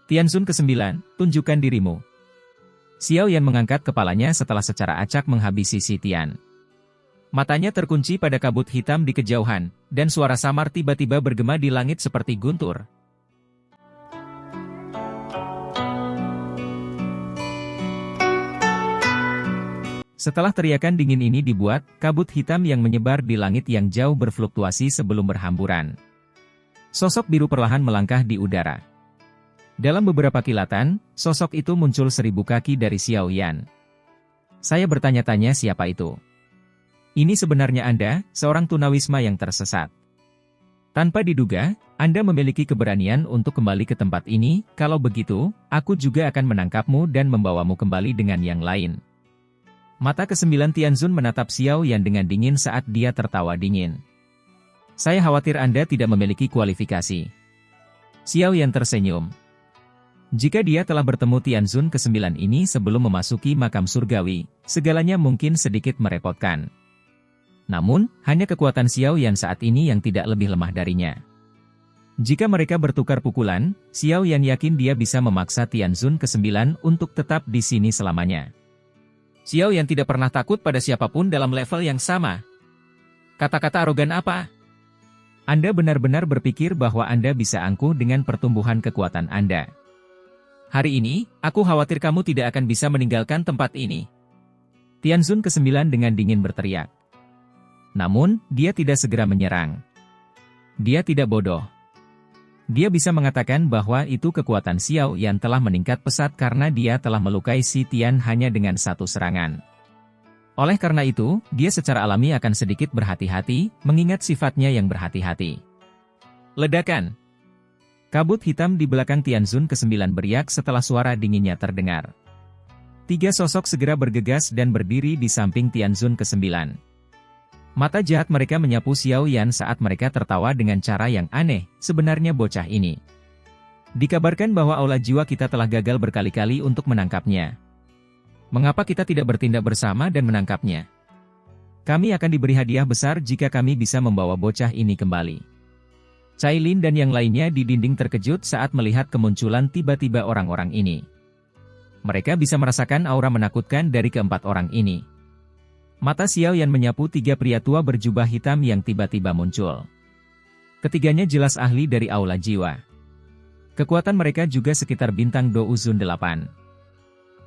Tianzun ke-9, tunjukkan dirimu. Xiao Yan mengangkat kepalanya setelah secara acak menghabisi si Tian. Matanya terkunci pada kabut hitam di kejauhan, dan suara samar tiba-tiba bergema di langit seperti guntur. Setelah teriakan dingin ini dibuat, kabut hitam yang menyebar di langit yang jauh berfluktuasi sebelum berhamburan. Sosok biru perlahan melangkah di udara. Dalam beberapa kilatan, sosok itu muncul 1000 kaki dari Xiao Yan. Saya bertanya-tanya siapa itu. Ini sebenarnya Anda, seorang tunawisma yang tersesat. Tanpa diduga, Anda memiliki keberanian untuk kembali ke tempat ini, kalau begitu, aku juga akan menangkapmu dan membawamu kembali dengan yang lain. Mata ke-9 Tianzun menatap Xiao Yan dengan dingin saat dia tertawa dingin. Saya khawatir Anda tidak memiliki kualifikasi. Xiao Yan tersenyum. Jika dia telah bertemu Tianzun ke-9 ini sebelum memasuki makam surgawi, segalanya mungkin sedikit merepotkan. Namun, hanya kekuatan Xiao Yan saat ini yang tidak lebih lemah darinya. Jika mereka bertukar pukulan, Xiao Yan yakin dia bisa memaksa Tianzun ke-9 untuk tetap di sini selamanya. Xiao Yan tidak pernah takut pada siapapun dalam level yang sama. Kata-kata arogan apa? Anda benar-benar berpikir bahwa Anda bisa angkuh dengan pertumbuhan kekuatan Anda. Hari ini, aku khawatir kamu tidak akan bisa meninggalkan tempat ini. Tianzun ke-9 dengan dingin berteriak. Namun, dia tidak segera menyerang. Dia tidak bodoh. Dia bisa mengatakan bahwa itu kekuatan Xiao Yan telah meningkat pesat karena dia telah melukai si Tian hanya dengan satu serangan. Oleh karena itu, dia secara alami akan sedikit berhati-hati, mengingat sifatnya yang berhati-hati. Ledakan. Kabut hitam di belakang Tianzun ke-9 beriak setelah suara dinginnya terdengar. 3 sosok segera bergegas dan berdiri di samping Tianzun ke-9. Mata jahat mereka menyapu Xiao Yan saat mereka tertawa dengan cara yang aneh, sebenarnya bocah ini. Dikabarkan bahwa aula jiwa kita telah gagal berkali-kali untuk menangkapnya. Mengapa kita tidak bertindak bersama dan menangkapnya? Kami akan diberi hadiah besar jika kami bisa membawa bocah ini kembali. Cailin dan yang lainnya di dinding terkejut saat melihat kemunculan tiba-tiba orang-orang ini. Mereka bisa merasakan aura menakutkan dari keempat orang ini. Mata Xiao Yan menyapu 3 pria tua berjubah hitam yang tiba-tiba muncul. Ketiganya jelas ahli dari aula jiwa. Kekuatan mereka juga sekitar bintang Douzun 8.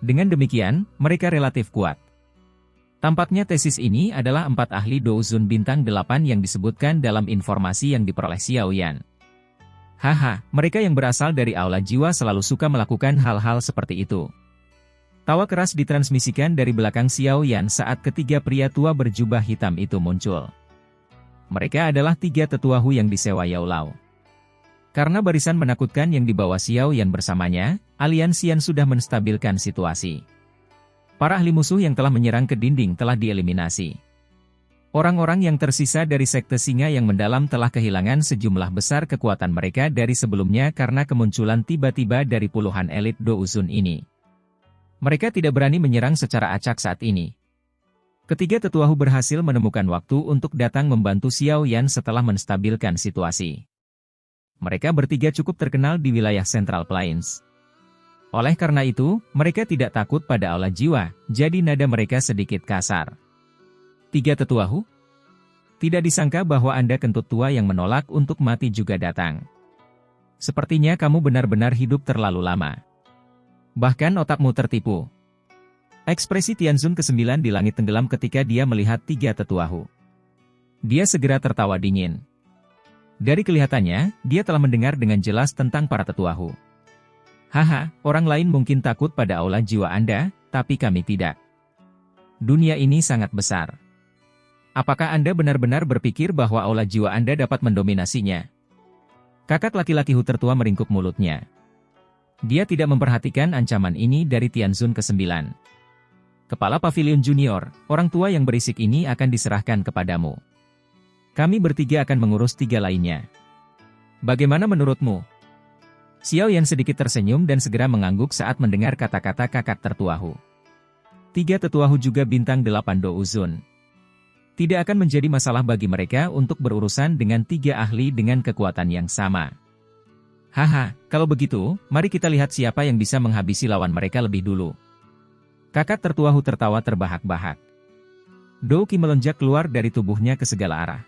Dengan demikian, mereka relatif kuat. Tampaknya tesis ini adalah 4 ahli Douzun bintang 8 yang disebutkan dalam informasi yang diperoleh Xiao Yan. Haha, mereka yang berasal dari aula jiwa selalu suka melakukan hal-hal seperti itu. Tawa keras ditransmisikan dari belakang Xiao Yan saat ketiga pria tua berjubah hitam itu muncul. Mereka adalah 3 tetua Hu yang disewa Yao Lao. Karena barisan menakutkan yang dibawa Xiao Yan bersamanya, aliansian sudah menstabilkan situasi. Para ahli musuh yang telah menyerang ke dinding telah dieliminasi. Orang-orang yang tersisa dari sekte singa yang mendalam telah kehilangan sejumlah besar kekuatan mereka dari sebelumnya karena kemunculan tiba-tiba dari puluhan elit Douzun ini. Mereka tidak berani menyerang secara acak saat ini. Ketiga tetua Hu berhasil menemukan waktu untuk datang membantu Xiao Yan setelah menstabilkan situasi. Mereka bertiga cukup terkenal di wilayah Central Plains. Oleh karena itu, mereka tidak takut pada aula jiwa, jadi nada mereka sedikit kasar. 3 tetua Hu? Tidak disangka bahwa Anda kentut tua yang menolak untuk mati juga datang. Sepertinya kamu benar-benar hidup terlalu lama. Bahkan otakmu tertipu. Ekspresi Tianzun ke-9 di langit tenggelam ketika dia melihat 3 tetua Hu. Dia segera tertawa dingin. Dari kelihatannya, dia telah mendengar dengan jelas tentang para tetua Hu. Haha, orang lain mungkin takut pada aula jiwa Anda, tapi kami tidak. Dunia ini sangat besar. Apakah Anda benar-benar berpikir bahwa aula jiwa Anda dapat mendominasinya? Kakak laki-laki Hu tertua meringkuk mulutnya. Dia tidak memperhatikan ancaman ini dari Tianzun ke-9. Kepala Pavilion Junior, orang tua yang berisik ini akan diserahkan kepadamu. Kami bertiga akan mengurus 3 lainnya. Bagaimana menurutmu? Xiao Yan sedikit tersenyum dan segera mengangguk saat mendengar kata-kata kakak tertua Hu. 3 tetua Hu juga bintang 8 Douzun. Tidak akan menjadi masalah bagi mereka untuk berurusan dengan 3 ahli dengan kekuatan yang sama. Haha, kalau begitu, mari kita lihat siapa yang bisa menghabisi lawan mereka lebih dulu. Kakak tertua Hu tertawa terbahak-bahak. Douki melonjak keluar dari tubuhnya ke segala arah.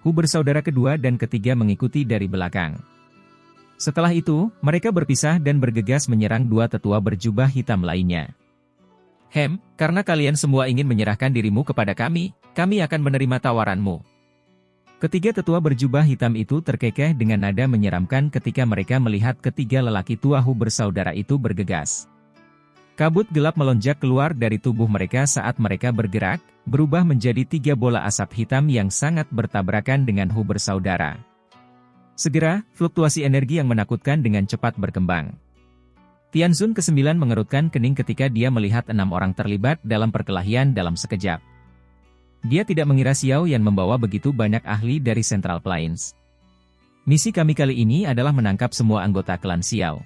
Hu bersaudara kedua dan ketiga mengikuti dari belakang. Setelah itu, mereka berpisah dan bergegas menyerang dua tetua berjubah hitam lainnya. Karena kalian semua ingin menyerahkan dirimu kepada kami akan menerima tawaranmu. Ketiga tetua berjubah hitam itu terkekeh dengan nada menyeramkan ketika mereka melihat ketiga lelaki tua Hu bersaudara itu bergegas. Kabut gelap melonjak keluar dari tubuh mereka saat mereka bergerak, berubah menjadi tiga bola asap hitam yang sangat bertabrakan dengan Hu bersaudara. Segera, fluktuasi energi yang menakutkan dengan cepat berkembang. Tianzun ke-9 mengerutkan kening ketika dia melihat 6 orang terlibat dalam perkelahian dalam sekejap. Dia tidak mengira Xiao Yan membawa begitu banyak ahli dari Central Plains. Misi kami kali ini adalah menangkap semua anggota klan Xiao.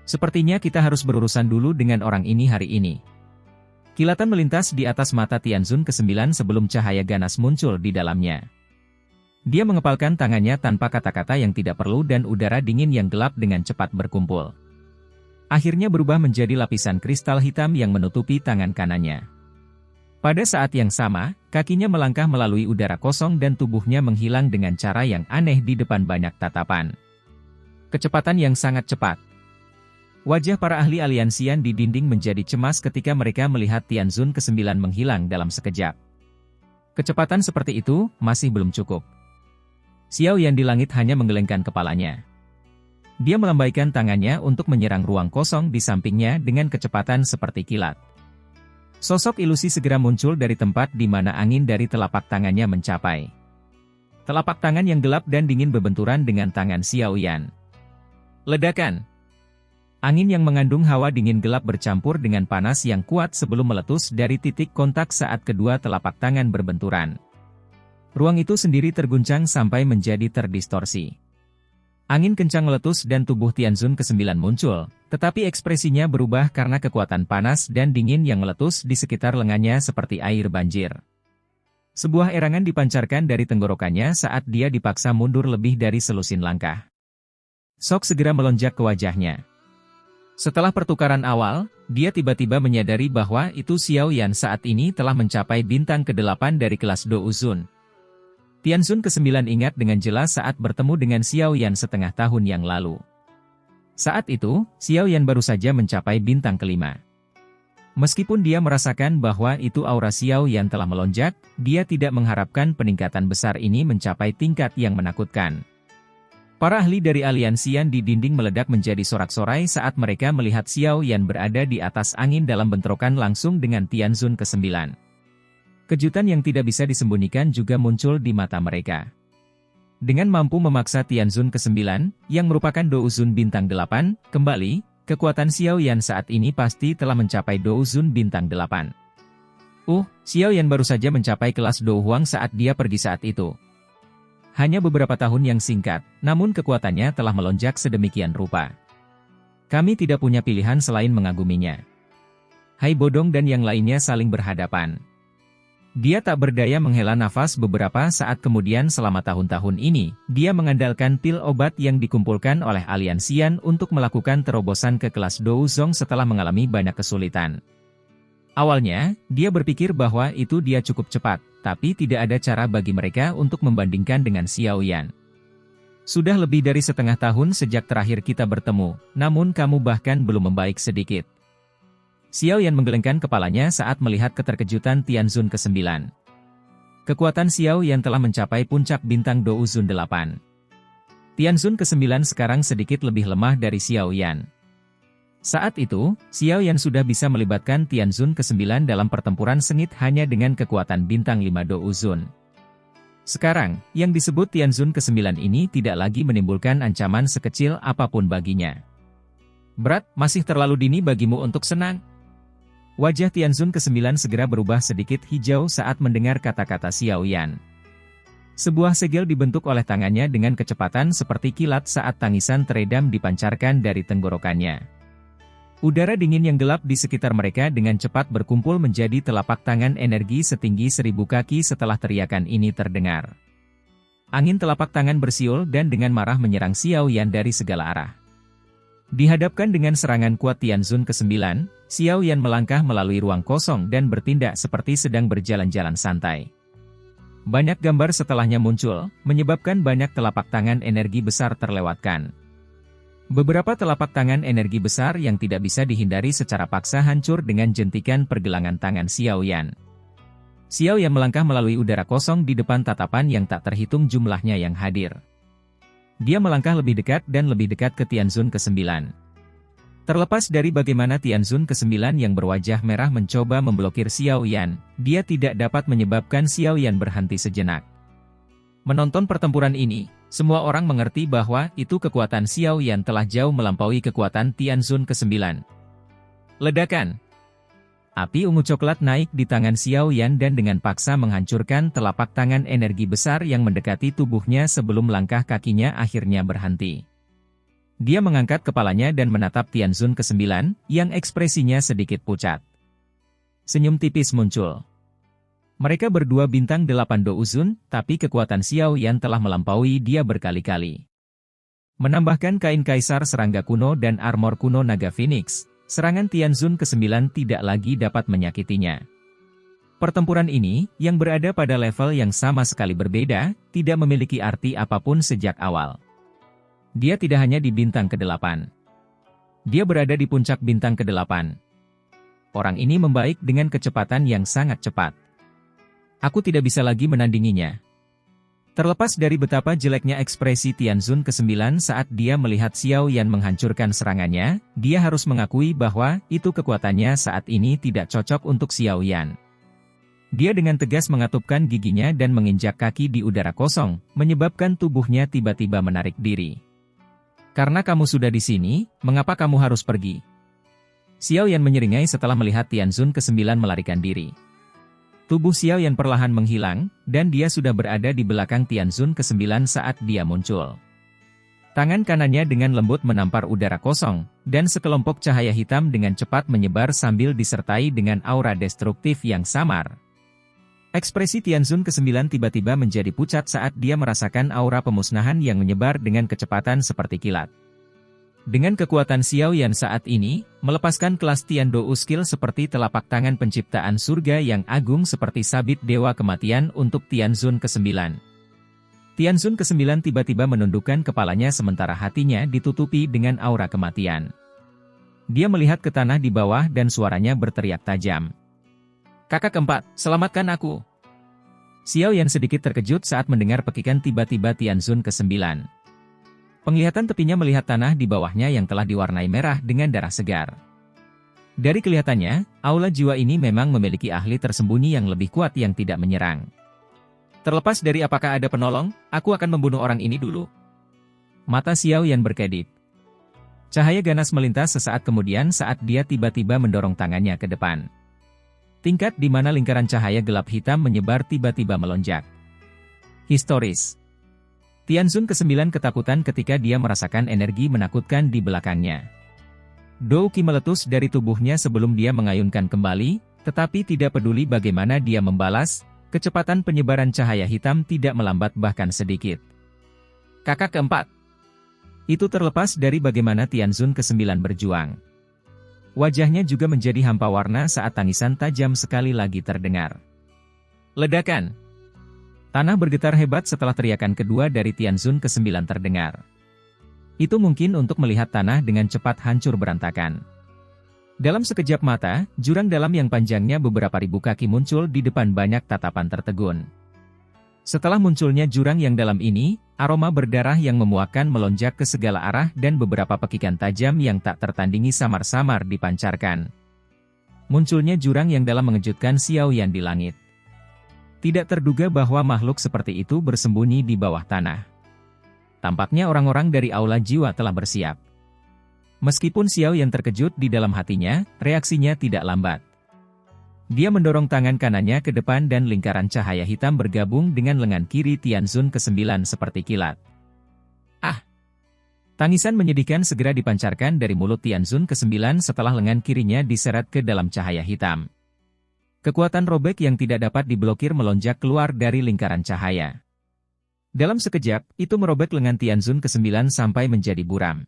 Sepertinya kita harus berurusan dulu dengan orang ini hari ini. Kilatan melintas di atas mata Tianzun ke-9 sebelum cahaya ganas muncul di dalamnya. Dia mengepalkan tangannya tanpa kata-kata yang tidak perlu dan udara dingin yang gelap dengan cepat berkumpul. Akhirnya berubah menjadi lapisan kristal hitam yang menutupi tangan kanannya. Pada saat yang sama, kakinya melangkah melalui udara kosong dan tubuhnya menghilang dengan cara yang aneh di depan banyak tatapan. Kecepatan yang sangat cepat. Wajah para ahli aliansian di dinding menjadi cemas ketika mereka melihat Tianzun ke-9 menghilang dalam sekejap. Kecepatan seperti itu masih belum cukup. Xiao Yan di langit hanya menggelengkan kepalanya. Dia melambaikan tangannya untuk menyerang ruang kosong di sampingnya dengan kecepatan seperti kilat. Sosok ilusi segera muncul dari tempat di mana angin dari telapak tangannya mencapai. Telapak tangan yang gelap dan dingin berbenturan dengan tangan Xiao Yan. Ledakan! Angin yang mengandung hawa dingin gelap bercampur dengan panas yang kuat sebelum meletus dari titik kontak saat kedua telapak tangan berbenturan. Ruang itu sendiri terguncang sampai menjadi terdistorsi. Angin kencang meletus dan tubuh Tianzun ke-9 muncul, tetapi ekspresinya berubah karena kekuatan panas dan dingin yang meletus di sekitar lengannya seperti air banjir. Sebuah erangan dipancarkan dari tenggorokannya saat dia dipaksa mundur lebih dari selusin langkah. Shock segera melonjak ke wajahnya. Setelah pertukaran awal, dia tiba-tiba menyadari bahwa itu Xiao Yan saat ini telah mencapai bintang ke-8 dari kelas Douzun. Tianzun ke-9 ingat dengan jelas saat bertemu dengan Xiao Yan setengah tahun yang lalu. Saat itu, Xiao Yan baru saja mencapai bintang ke-5. Meskipun dia merasakan bahwa itu aura Xiao Yan telah melonjak, dia tidak mengharapkan peningkatan besar ini mencapai tingkat yang menakutkan. Para ahli dari aliansian di dinding meledak menjadi sorak-sorai saat mereka melihat Xiao Yan berada di atas angin dalam bentrokan langsung dengan Tianzun ke-9. Kejutan yang tidak bisa disembunyikan juga muncul di mata mereka. Dengan mampu memaksa Tianzun ke-9, yang merupakan Douzun bintang 8, kembali, kekuatan Xiao Yan saat ini pasti telah mencapai Douzun bintang 8. Xiao Yan baru saja mencapai kelas Dou Huang saat dia pergi saat itu. Hanya beberapa tahun yang singkat, namun kekuatannya telah melonjak sedemikian rupa. Kami tidak punya pilihan selain mengaguminya. Hai Bodong dan yang lainnya saling berhadapan. Dia tak berdaya menghela nafas beberapa saat kemudian selama tahun-tahun ini, dia mengandalkan pil obat yang dikumpulkan oleh aliansian untuk melakukan terobosan ke kelas Douzong setelah mengalami banyak kesulitan. Awalnya, dia berpikir bahwa itu dia cukup cepat, tapi tidak ada cara bagi mereka untuk membandingkan dengan Xiao Yan. Sudah lebih dari setengah tahun sejak terakhir kita bertemu, namun kamu bahkan belum membaik sedikit. Xiao Yan menggelengkan kepalanya saat melihat keterkejutan Tianzun ke-9. Kekuatan Xiao Yan telah mencapai puncak bintang Douzun 8. Tianzun ke-9 sekarang sedikit lebih lemah dari Xiao Yan. Saat itu, Xiao Yan sudah bisa melibatkan Tianzun ke-9 dalam pertempuran sengit hanya dengan kekuatan bintang 5 Douzun. Sekarang, yang disebut Tianzun ke-9 ini tidak lagi menimbulkan ancaman sekecil apapun baginya. Berat, masih terlalu dini bagimu untuk senang. Wajah Tianzun ke-9 segera berubah sedikit hijau saat mendengar kata-kata Xiao Yan. Sebuah segel dibentuk oleh tangannya dengan kecepatan seperti kilat saat tangisan teredam dipancarkan dari tenggorokannya. Udara dingin yang gelap di sekitar mereka dengan cepat berkumpul menjadi telapak tangan energi setinggi 1000 kaki setelah teriakan ini terdengar. Angin telapak tangan bersiul dan dengan marah menyerang Xiao Yan dari segala arah. Dihadapkan dengan serangan kuat Tianzun ke-9, Xiao Yan melangkah melalui ruang kosong dan bertindak seperti sedang berjalan-jalan santai. Banyak gambar setelahnya muncul, menyebabkan banyak telapak tangan energi besar terlewatkan. Beberapa telapak tangan energi besar yang tidak bisa dihindari secara paksa hancur dengan jentikan pergelangan tangan Xiao Yan. Xiao Yan melangkah melalui udara kosong di depan tatapan yang tak terhitung jumlahnya yang hadir. Dia melangkah lebih dekat dan lebih dekat ke Tianzun ke-9. Terlepas dari bagaimana Tianzun ke-9 yang berwajah merah mencoba memblokir Xiao Yan, dia tidak dapat menyebabkan Xiao Yan berhenti sejenak. Menonton pertempuran ini, semua orang mengerti bahwa itu kekuatan Xiao Yan telah jauh melampaui kekuatan Tianzun ke-9. Ledakan. Api ungu coklat naik di tangan Xiao Yan dan dengan paksa menghancurkan telapak tangan energi besar yang mendekati tubuhnya sebelum langkah kakinya akhirnya berhenti. Dia mengangkat kepalanya dan menatap Tianzun ke-9, yang ekspresinya sedikit pucat. Senyum tipis muncul. Mereka berdua bintang 8 douzun, tapi kekuatan Xiao Yan telah melampaui dia berkali-kali. Menambahkan kain kaisar serangga kuno dan armor kuno naga Phoenix, serangan Tianzun ke-9 tidak lagi dapat menyakitinya. Pertempuran ini, yang berada pada level yang sama sekali berbeda, tidak memiliki arti apapun sejak awal. Dia tidak hanya di bintang ke-8. Dia berada di puncak bintang ke-8. Orang ini membaik dengan kecepatan yang sangat cepat. Aku tidak bisa lagi menandinginya. Terlepas dari betapa jeleknya ekspresi Tianzun ke-9 saat dia melihat Xiao Yan menghancurkan serangannya, dia harus mengakui bahwa itu kekuatannya saat ini tidak cocok untuk Xiao Yan. Dia dengan tegas mengatupkan giginya dan menginjak kaki di udara kosong, menyebabkan tubuhnya tiba-tiba menarik diri. Karena kamu sudah di sini, mengapa kamu harus pergi? Xiao Yan menyeringai setelah melihat Tianzun ke-9 melarikan diri. Tubuh Xiao Yan perlahan menghilang, dan dia sudah berada di belakang Tianzun ke-9 saat dia muncul. Tangan kanannya dengan lembut menampar udara kosong, dan sekelompok cahaya hitam dengan cepat menyebar sambil disertai dengan aura destruktif yang samar. Ekspresi Tianzun ke-9 tiba-tiba menjadi pucat saat dia merasakan aura pemusnahan yang menyebar dengan kecepatan seperti kilat. Dengan kekuatan Xiao Yan saat ini, melepaskan kelas Tian Dou skill seperti telapak tangan penciptaan surga yang agung seperti sabit dewa kematian untuk Tianzun ke-9. Tianzun ke-9 tiba-tiba menundukkan kepalanya sementara hatinya ditutupi dengan aura kematian. Dia melihat ke tanah di bawah dan suaranya berteriak tajam. Kakak keempat, selamatkan aku. Xiao Yan sedikit terkejut saat mendengar pekikan tiba-tiba Tianzun ke-9. Penglihatan tepinya melihat tanah di bawahnya yang telah diwarnai merah dengan darah segar. Dari kelihatannya, aula jiwa ini memang memiliki ahli tersembunyi yang lebih kuat yang tidak menyerang. Terlepas dari apakah ada penolong, aku akan membunuh orang ini dulu. Mata Xiao Yan berkedip. Cahaya ganas melintas sesaat kemudian saat dia tiba-tiba mendorong tangannya ke depan. Tingkat di mana lingkaran cahaya gelap hitam menyebar tiba-tiba melonjak. Historis. Tianzun ke-9 ketakutan ketika dia merasakan energi menakutkan di belakangnya. Dou Qi meletus dari tubuhnya sebelum dia mengayunkan kembali, tetapi tidak peduli bagaimana dia membalas, kecepatan penyebaran cahaya hitam tidak melambat bahkan sedikit. Kakak keempat. Itu terlepas dari bagaimana Tianzun ke-9 berjuang. Wajahnya juga menjadi hampa warna saat tangisan tajam sekali lagi terdengar. Ledakan. Tanah bergetar hebat setelah teriakan kedua dari Tianzun ke-9 terdengar. Itu mungkin untuk melihat tanah dengan cepat hancur berantakan. Dalam sekejap mata, jurang dalam yang panjangnya beberapa ribu kaki muncul di depan banyak tatapan tertegun. Setelah munculnya jurang yang dalam ini, aroma berdarah yang memuakkan melonjak ke segala arah dan beberapa pekikan tajam yang tak tertandingi samar-samar dipancarkan. Munculnya jurang yang dalam mengejutkan Xiao Yan di langit. Tidak terduga bahwa makhluk seperti itu bersembunyi di bawah tanah. Tampaknya orang-orang dari aula jiwa telah bersiap. Meskipun Xiao Yan terkejut di dalam hatinya, reaksinya tidak lambat. Dia mendorong tangan kanannya ke depan dan lingkaran cahaya hitam bergabung dengan lengan kiri Tianzun ke-9 seperti kilat. Ah! Tangisan menyedihkan segera dipancarkan dari mulut Tianzun ke-9 setelah lengan kirinya diseret ke dalam cahaya hitam. Kekuatan robek yang tidak dapat diblokir melonjak keluar dari lingkaran cahaya. Dalam sekejap, itu merobek lengan Tianzun ke-9 sampai menjadi buram.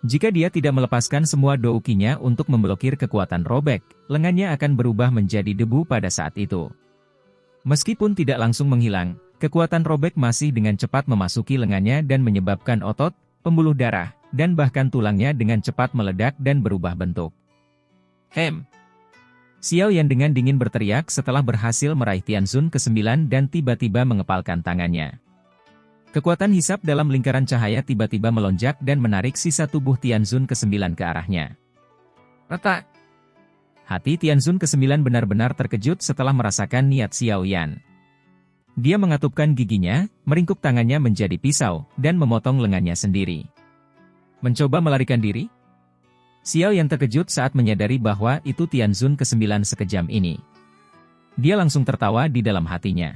Jika dia tidak melepaskan semua doukinya untuk memblokir kekuatan robek, lengannya akan berubah menjadi debu pada saat itu. Meskipun tidak langsung menghilang, kekuatan robek masih dengan cepat memasuki lengannya dan menyebabkan otot, pembuluh darah, dan bahkan tulangnya dengan cepat meledak dan berubah bentuk. Hem! Xiao Yan dengan dingin berteriak setelah berhasil meraih Tianzun ke-9 dan tiba-tiba mengepalkan tangannya. Kekuatan hisap dalam lingkaran cahaya tiba-tiba melonjak dan menarik sisa tubuh Tianzun ke-9 ke arahnya. Retak! Hati Tianzun ke-9 benar-benar terkejut setelah merasakan niat Xiao Yan. Dia mengatupkan giginya, meringkuk tangannya menjadi pisau, dan memotong lengannya sendiri. Mencoba melarikan diri? Xiao Yan terkejut saat menyadari bahwa itu Tianzun ke-9 sekejam ini. Dia langsung tertawa di dalam hatinya.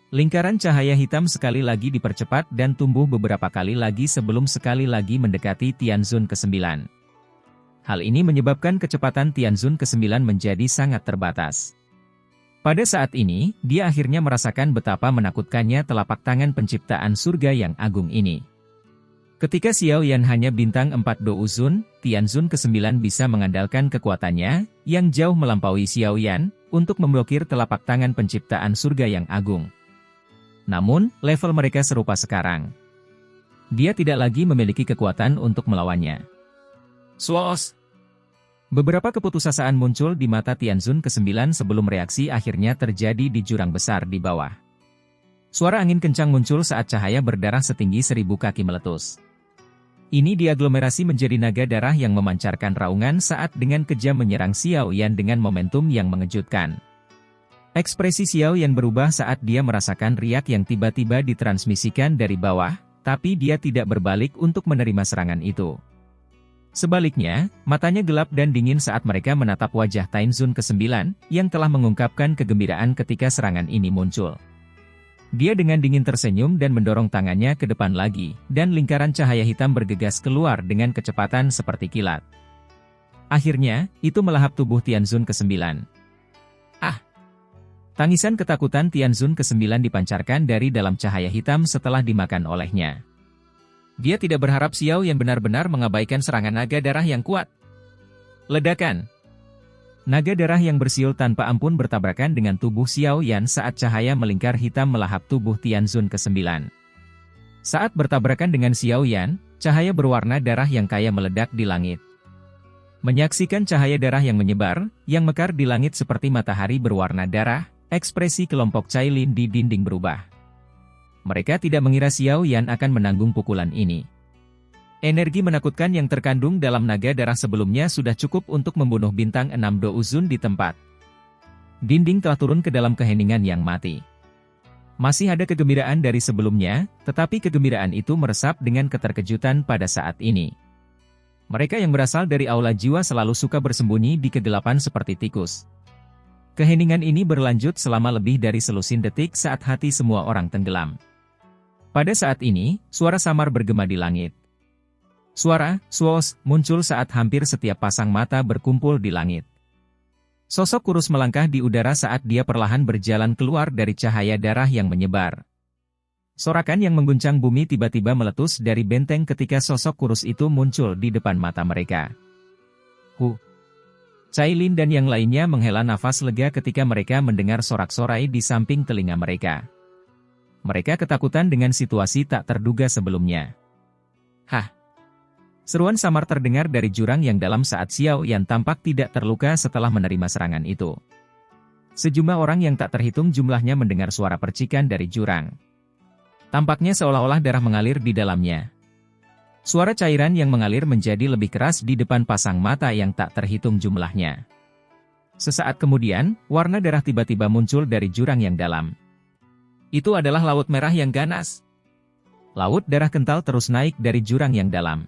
Lingkaran cahaya hitam sekali lagi dipercepat dan tumbuh beberapa kali lagi sebelum sekali lagi mendekati Tianzun ke-9. Hal ini menyebabkan kecepatan Tianzun ke-9 menjadi sangat terbatas. Pada saat ini, dia akhirnya merasakan betapa menakutkannya telapak tangan penciptaan surga yang agung ini. Ketika Xiao Yan hanya bintang 4 douzun, Tianzun ke-9 bisa mengandalkan kekuatannya, yang jauh melampaui Xiao Yan, untuk memblokir telapak tangan penciptaan surga yang agung. Namun, level mereka serupa sekarang. Dia tidak lagi memiliki kekuatan untuk melawannya. Suos! Beberapa keputusasaan muncul di mata Tianzun ke-9 sebelum reaksi akhirnya terjadi di jurang besar di bawah. Suara angin kencang muncul saat cahaya berdarah setinggi 1000 kaki meletus. Ini diaglomerasi menjadi naga darah yang memancarkan raungan saat dengan kejam menyerang Xiao Yan dengan momentum yang mengejutkan. Ekspresi Xiao Yan berubah saat dia merasakan riak yang tiba-tiba ditransmisikan dari bawah, tapi dia tidak berbalik untuk menerima serangan itu. Sebaliknya, matanya gelap dan dingin saat mereka menatap wajah Tianzun ke-9, yang telah mengungkapkan kegembiraan ketika serangan ini muncul. Dia dengan dingin tersenyum dan mendorong tangannya ke depan lagi, dan lingkaran cahaya hitam bergegas keluar dengan kecepatan seperti kilat. Akhirnya, itu melahap tubuh Tianzun ke-9. Ah! Tangisan ketakutan Tianzun ke-9 dipancarkan dari dalam cahaya hitam setelah dimakan olehnya. Dia tidak berharap Xiao Yan benar-benar mengabaikan serangan naga darah yang kuat. Ledakan! Naga darah yang bersiul tanpa ampun bertabrakan dengan tubuh Xiao Yan saat cahaya melingkar hitam melahap tubuh Tianzun ke-9. Saat bertabrakan dengan Xiao Yan, cahaya berwarna darah yang kaya meledak di langit. Menyaksikan cahaya darah yang menyebar, yang mekar di langit seperti matahari berwarna darah, ekspresi kelompok Cailin di dinding berubah. Mereka tidak mengira Xiao Yan akan menanggung pukulan ini. Energi menakutkan yang terkandung dalam naga darah sebelumnya sudah cukup untuk membunuh bintang 6 douzun di tempat. Dinding telah turun ke dalam keheningan yang mati. Masih ada kegembiraan dari sebelumnya, tetapi kegembiraan itu meresap dengan keterkejutan pada saat ini. Mereka yang berasal dari aula jiwa selalu suka bersembunyi di kegelapan seperti tikus. Keheningan ini berlanjut selama lebih dari selusin detik saat hati semua orang tenggelam. Pada saat ini, suara samar bergema di langit. Suara, suos, muncul saat hampir setiap pasang mata berkumpul di langit. Sosok kurus melangkah di udara saat dia perlahan berjalan keluar dari cahaya darah yang menyebar. Sorakan yang mengguncang bumi tiba-tiba meletus dari benteng ketika sosok kurus itu muncul di depan mata mereka. Cailin dan yang lainnya menghela nafas lega ketika mereka mendengar sorak-sorai di samping telinga mereka. Mereka ketakutan dengan situasi tak terduga sebelumnya. Hah! Seruan samar terdengar dari jurang yang dalam saat Xiao Yan tampak tidak terluka setelah menerima serangan itu. Sejumlah orang yang tak terhitung jumlahnya mendengar suara percikan dari jurang. Tampaknya seolah-olah darah mengalir di dalamnya. Suara cairan yang mengalir menjadi lebih keras di depan pasang mata yang tak terhitung jumlahnya. Sesaat kemudian, warna darah tiba-tiba muncul dari jurang yang dalam. Itu adalah laut merah yang ganas. Laut darah kental terus naik dari jurang yang dalam.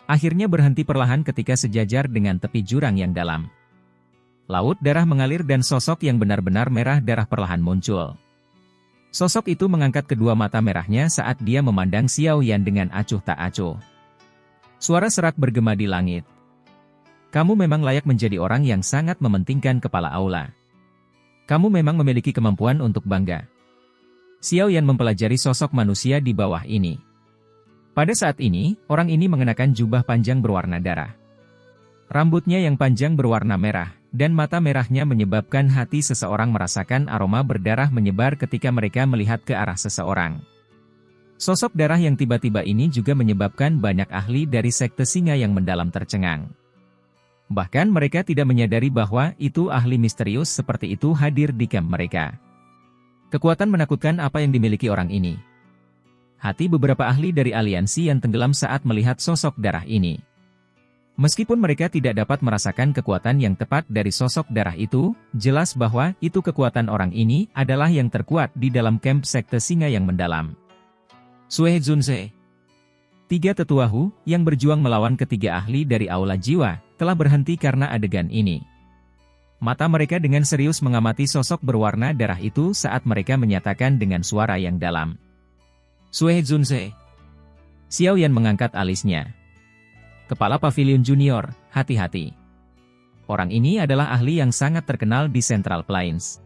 Akhirnya berhenti perlahan ketika sejajar dengan tepi jurang yang dalam. Laut darah mengalir dan sosok yang benar-benar merah darah perlahan muncul. Sosok itu mengangkat kedua mata merahnya saat dia memandang Xiao Yan dengan acuh tak acuh. Suara serak bergema di langit. Kamu memang layak menjadi orang yang sangat mementingkan kepala aula. Kamu memang memiliki kemampuan untuk bangga. Xiao Yan mempelajari sosok manusia di bawah ini. Pada saat ini, orang ini mengenakan jubah panjang berwarna darah. Rambutnya yang panjang berwarna merah, dan mata merahnya menyebabkan hati seseorang merasakan aroma berdarah menyebar ketika mereka melihat ke arah seseorang. Sosok darah yang tiba-tiba ini juga menyebabkan banyak ahli dari sekte singa yang mendalam tercengang. Bahkan mereka tidak menyadari bahwa itu ahli misterius seperti itu hadir di camp mereka. Kekuatan menakutkan apa yang dimiliki orang ini. Hati beberapa ahli dari aliansi yang tenggelam saat melihat sosok darah ini. Meskipun mereka tidak dapat merasakan kekuatan yang tepat dari sosok darah itu, jelas bahwa itu kekuatan orang ini adalah yang terkuat di dalam camp sekte singa yang mendalam. Sue Zunze. 3 tetua Hu, yang berjuang melawan ketiga ahli dari Aula Jiwa, telah berhenti karena adegan ini. Mata mereka dengan serius mengamati sosok berwarna darah itu saat mereka menyatakan dengan suara yang dalam. Sue Zunze. Xiao Yan mengangkat alisnya. Kepala Pavilion Junior, hati-hati. Orang ini adalah ahli yang sangat terkenal di Central Plains.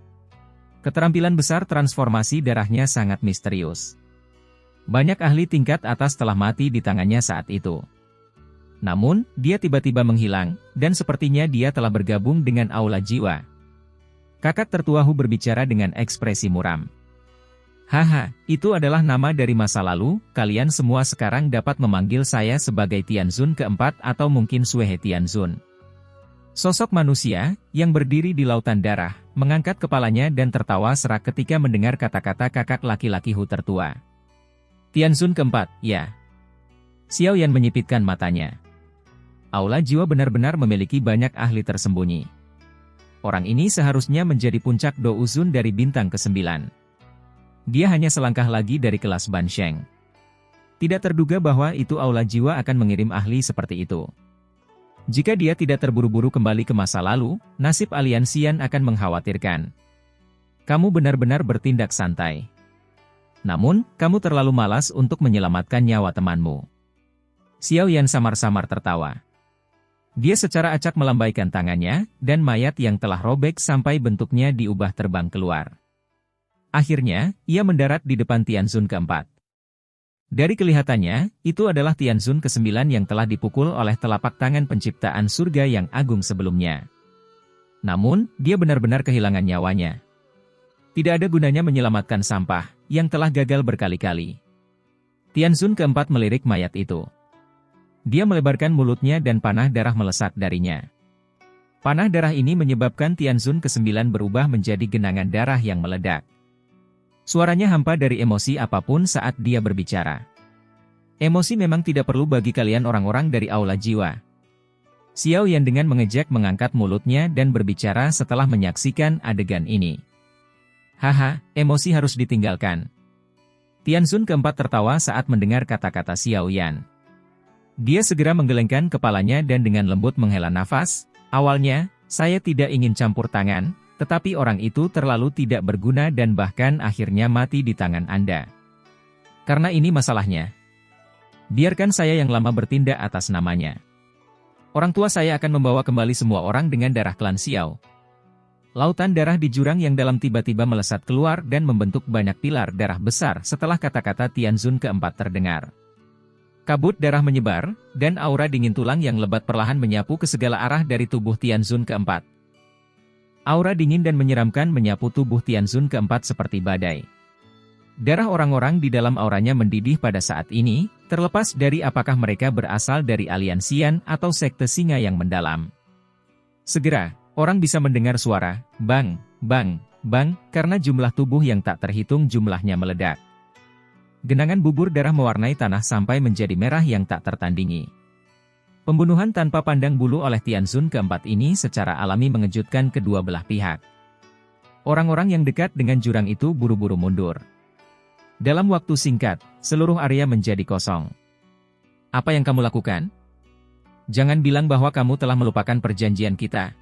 Keterampilan besar transformasi darahnya sangat misterius. Banyak ahli tingkat atas telah mati di tangannya saat itu. Namun, dia tiba-tiba menghilang, dan sepertinya dia telah bergabung dengan Aula Jiwa. Kakak tertua Hu berbicara dengan ekspresi muram. Haha, itu adalah nama dari masa lalu, kalian semua sekarang dapat memanggil saya sebagai Tianzun keempat atau mungkin Suehe Tianzun. Sosok manusia, yang berdiri di lautan darah, mengangkat kepalanya dan tertawa serak ketika mendengar kata-kata kakak laki-laki Hu tertua. Tianzun keempat, ya. Xiao Yan menyipitkan matanya. Aula Jiwa benar-benar memiliki banyak ahli tersembunyi. Orang ini seharusnya menjadi puncak Do Uzun dari bintang ke-9. Dia hanya selangkah lagi dari kelas Ban Sheng. Tidak terduga bahwa itu Aula Jiwa akan mengirim ahli seperti itu. Jika dia tidak terburu-buru kembali ke masa lalu, nasib aliansian akan mengkhawatirkan. Kamu benar-benar bertindak santai. Namun, kamu terlalu malas untuk menyelamatkan nyawa temanmu. Xiao Yan samar-samar tertawa. Dia secara acak melambaikan tangannya, dan mayat yang telah robek sampai bentuknya diubah terbang keluar. Akhirnya, ia mendarat di depan Tianzun keempat. Dari kelihatannya, itu adalah Tianzun ke-9 yang telah dipukul oleh telapak tangan penciptaan surga yang agung sebelumnya. Namun, dia benar-benar kehilangan nyawanya. Tidak ada gunanya menyelamatkan sampah, yang telah gagal berkali-kali. Tianzun keempat melirik mayat itu. Dia melebarkan mulutnya dan panah darah melesat darinya. Panah darah ini menyebabkan Tianzun ke-9 berubah menjadi genangan darah yang meledak. Suaranya hampa dari emosi apapun saat dia berbicara. Emosi memang tidak perlu bagi kalian orang-orang dari Aula Jiwa. Xiao Yan dengan mengejek mengangkat mulutnya dan berbicara setelah menyaksikan adegan ini. Haha, emosi harus ditinggalkan. Tianzun keempat tertawa saat mendengar kata-kata Xiao Yan. Dia segera menggelengkan kepalanya dan dengan lembut menghela nafas. Awalnya, saya tidak ingin campur tangan, tetapi orang itu terlalu tidak berguna dan bahkan akhirnya mati di tangan Anda. Karena ini masalahnya. Biarkan saya yang lama bertindak atas namanya. Orang tua saya akan membawa kembali semua orang dengan darah klan Xiao. Lautan darah di jurang yang dalam tiba-tiba melesat keluar dan membentuk banyak pilar darah besar setelah kata-kata Tianzun keempat terdengar. Kabut darah menyebar, dan aura dingin tulang yang lebat perlahan menyapu ke segala arah dari tubuh Tianzun keempat. Aura dingin dan menyeramkan menyapu tubuh Tianzun keempat seperti badai. Darah orang-orang di dalam auranya mendidih pada saat ini, terlepas dari apakah mereka berasal dari aliansian atau sekte singa yang mendalam. Segera, orang bisa mendengar suara, bang, bang, bang, karena jumlah tubuh yang tak terhitung jumlahnya meledak. Genangan bubur darah mewarnai tanah sampai menjadi merah yang tak tertandingi. Pembunuhan tanpa pandang bulu oleh Tianzun keempat ini secara alami mengejutkan kedua belah pihak. Orang-orang yang dekat dengan jurang itu buru-buru mundur. Dalam waktu singkat, seluruh area menjadi kosong. Apa yang kamu lakukan? Jangan bilang bahwa kamu telah melupakan perjanjian kita.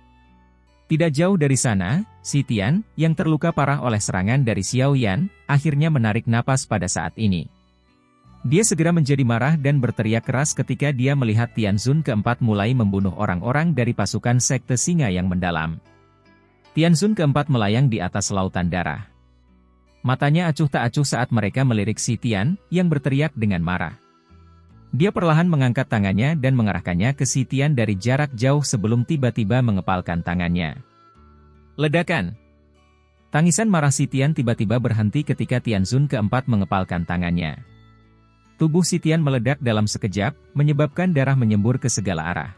Tidak jauh dari sana, si Tian, yang terluka parah oleh serangan dari Xiao Yan, akhirnya menarik napas pada saat ini. Dia segera menjadi marah dan berteriak keras ketika dia melihat Tianzun keempat mulai membunuh orang-orang dari pasukan sekte singa yang mendalam. Tianzun keempat melayang di atas lautan darah. Matanya acuh tak acuh saat mereka melirik si Tian, yang berteriak dengan marah. Dia perlahan mengangkat tangannya dan mengarahkannya ke si Tian dari jarak jauh sebelum tiba-tiba mengepalkan tangannya. Ledakan! Tangisan marah si Tian tiba-tiba berhenti ketika Tianzun keempat mengepalkan tangannya. Tubuh si Tian meledak dalam sekejap, menyebabkan darah menyembur ke segala arah.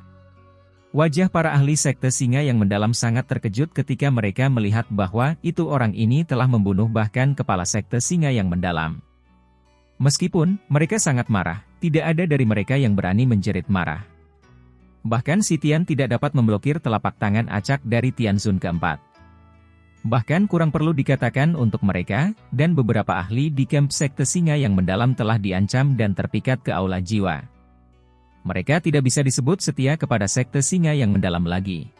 Wajah para ahli sekte singa yang mendalam sangat terkejut ketika mereka melihat bahwa itu orang ini telah membunuh bahkan kepala sekte singa yang mendalam. Meskipun mereka sangat marah, tidak ada dari mereka yang berani menjerit marah. Bahkan si Tian tidak dapat memblokir telapak tangan acak dari Tianzun keempat. Bahkan kurang perlu dikatakan untuk mereka, dan beberapa ahli di camp sekte singa yang mendalam telah diancam dan terpikat ke aula jiwa. Mereka tidak bisa disebut setia kepada sekte singa yang mendalam lagi.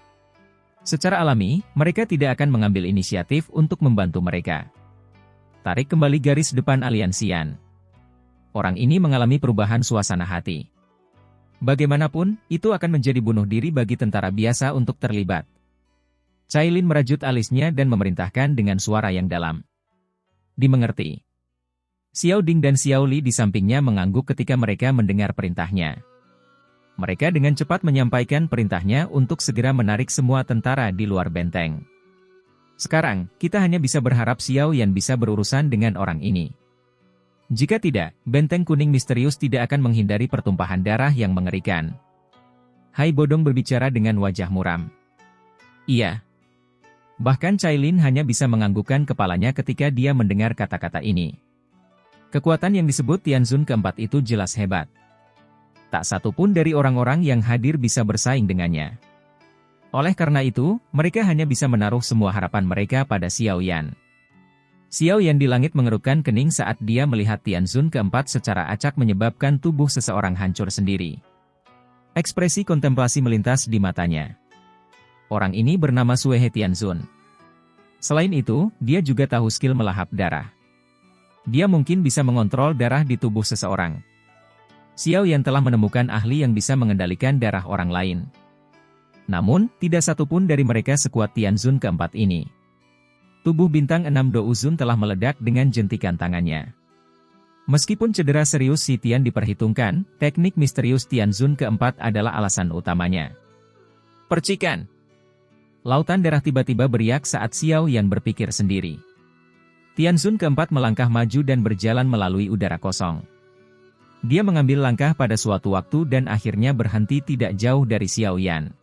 Secara alami, mereka tidak akan mengambil inisiatif untuk membantu mereka. Tarik kembali garis depan aliansian. Orang ini mengalami perubahan suasana hati. Bagaimanapun, itu akan menjadi bunuh diri bagi tentara biasa untuk terlibat. Cailin merajut alisnya dan memerintahkan dengan suara yang dalam. Dimengerti. Xiao Ding dan Xiao Li di sampingnya mengangguk ketika mereka mendengar perintahnya. Mereka dengan cepat menyampaikan perintahnya untuk segera menarik semua tentara di luar benteng. Sekarang, kita hanya bisa berharap Xiao Yan bisa berurusan dengan orang ini. Jika tidak, benteng kuning misterius tidak akan menghindari pertumpahan darah yang mengerikan. Hai Bodong berbicara dengan wajah muram. Iya. Bahkan Cailin hanya bisa menganggukkan kepalanya ketika dia mendengar kata-kata ini. Kekuatan yang disebut Tianzun keempat itu jelas hebat. Tak satu pun dari orang-orang yang hadir bisa bersaing dengannya. Oleh karena itu, mereka hanya bisa menaruh semua harapan mereka pada Xiao Yan. Xiao Yan di langit mengerutkan kening saat dia melihat Tianzun keempat secara acak menyebabkan tubuh seseorang hancur sendiri. Ekspresi kontemplasi melintas di matanya. Orang ini bernama Suehe Tianzun. Selain itu, dia juga tahu skill melahap darah. Dia mungkin bisa mengontrol darah di tubuh seseorang. Xiao Yan telah menemukan ahli yang bisa mengendalikan darah orang lain. Namun, tidak satu pun dari mereka sekuat Tianzun keempat ini. Tubuh bintang 6 Douzun telah meledak dengan jentikan tangannya. Meskipun cedera serius si Tian diperhitungkan, teknik misterius Tianzun keempat adalah alasan utamanya. Percikan! Lautan darah tiba-tiba beriak saat Xiao Yan berpikir sendiri. Tianzun keempat melangkah maju dan berjalan melalui udara kosong. Dia mengambil langkah pada suatu waktu dan akhirnya berhenti tidak jauh dari Xiao Yan.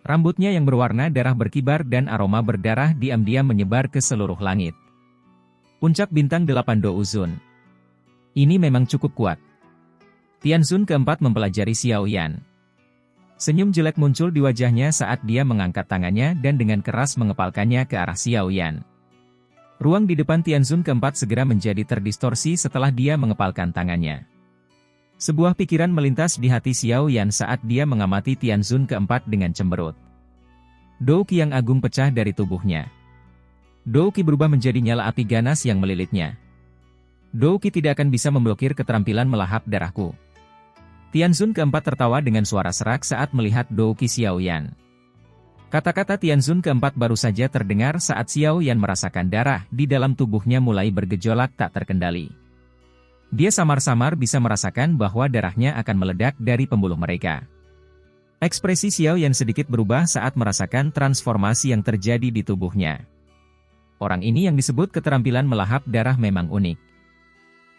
Rambutnya yang berwarna darah berkibar dan aroma berdarah diam-diam menyebar ke seluruh langit. Puncak bintang 8 Douzun. Ini memang cukup kuat. Tianzun keempat mempelajari Xiao Yan. Senyum jelek muncul di wajahnya saat dia mengangkat tangannya dan dengan keras mengepalkannya ke arah Xiao Yan. Ruang di depan Tianzun keempat segera menjadi terdistorsi setelah dia mengepalkan tangannya. Sebuah pikiran melintas di hati Xiao Yan saat dia mengamati Tianzun keempat dengan cemberut. Dou Qi yang agung pecah dari tubuhnya. Dou Qi berubah menjadi nyala api ganas yang melilitnya. Dou Qi tidak akan bisa memblokir keterampilan melahap darahku. Tianzun keempat tertawa dengan suara serak saat melihat Dou Qi Xiao Yan. Kata-kata Tianzun keempat baru saja terdengar saat Xiao Yan merasakan darah di dalam tubuhnya mulai bergejolak tak terkendali. Dia samar-samar bisa merasakan bahwa darahnya akan meledak dari pembuluh mereka. Ekspresi Xiao Yan sedikit berubah saat merasakan transformasi yang terjadi di tubuhnya. Orang ini yang disebut keterampilan melahap darah memang unik.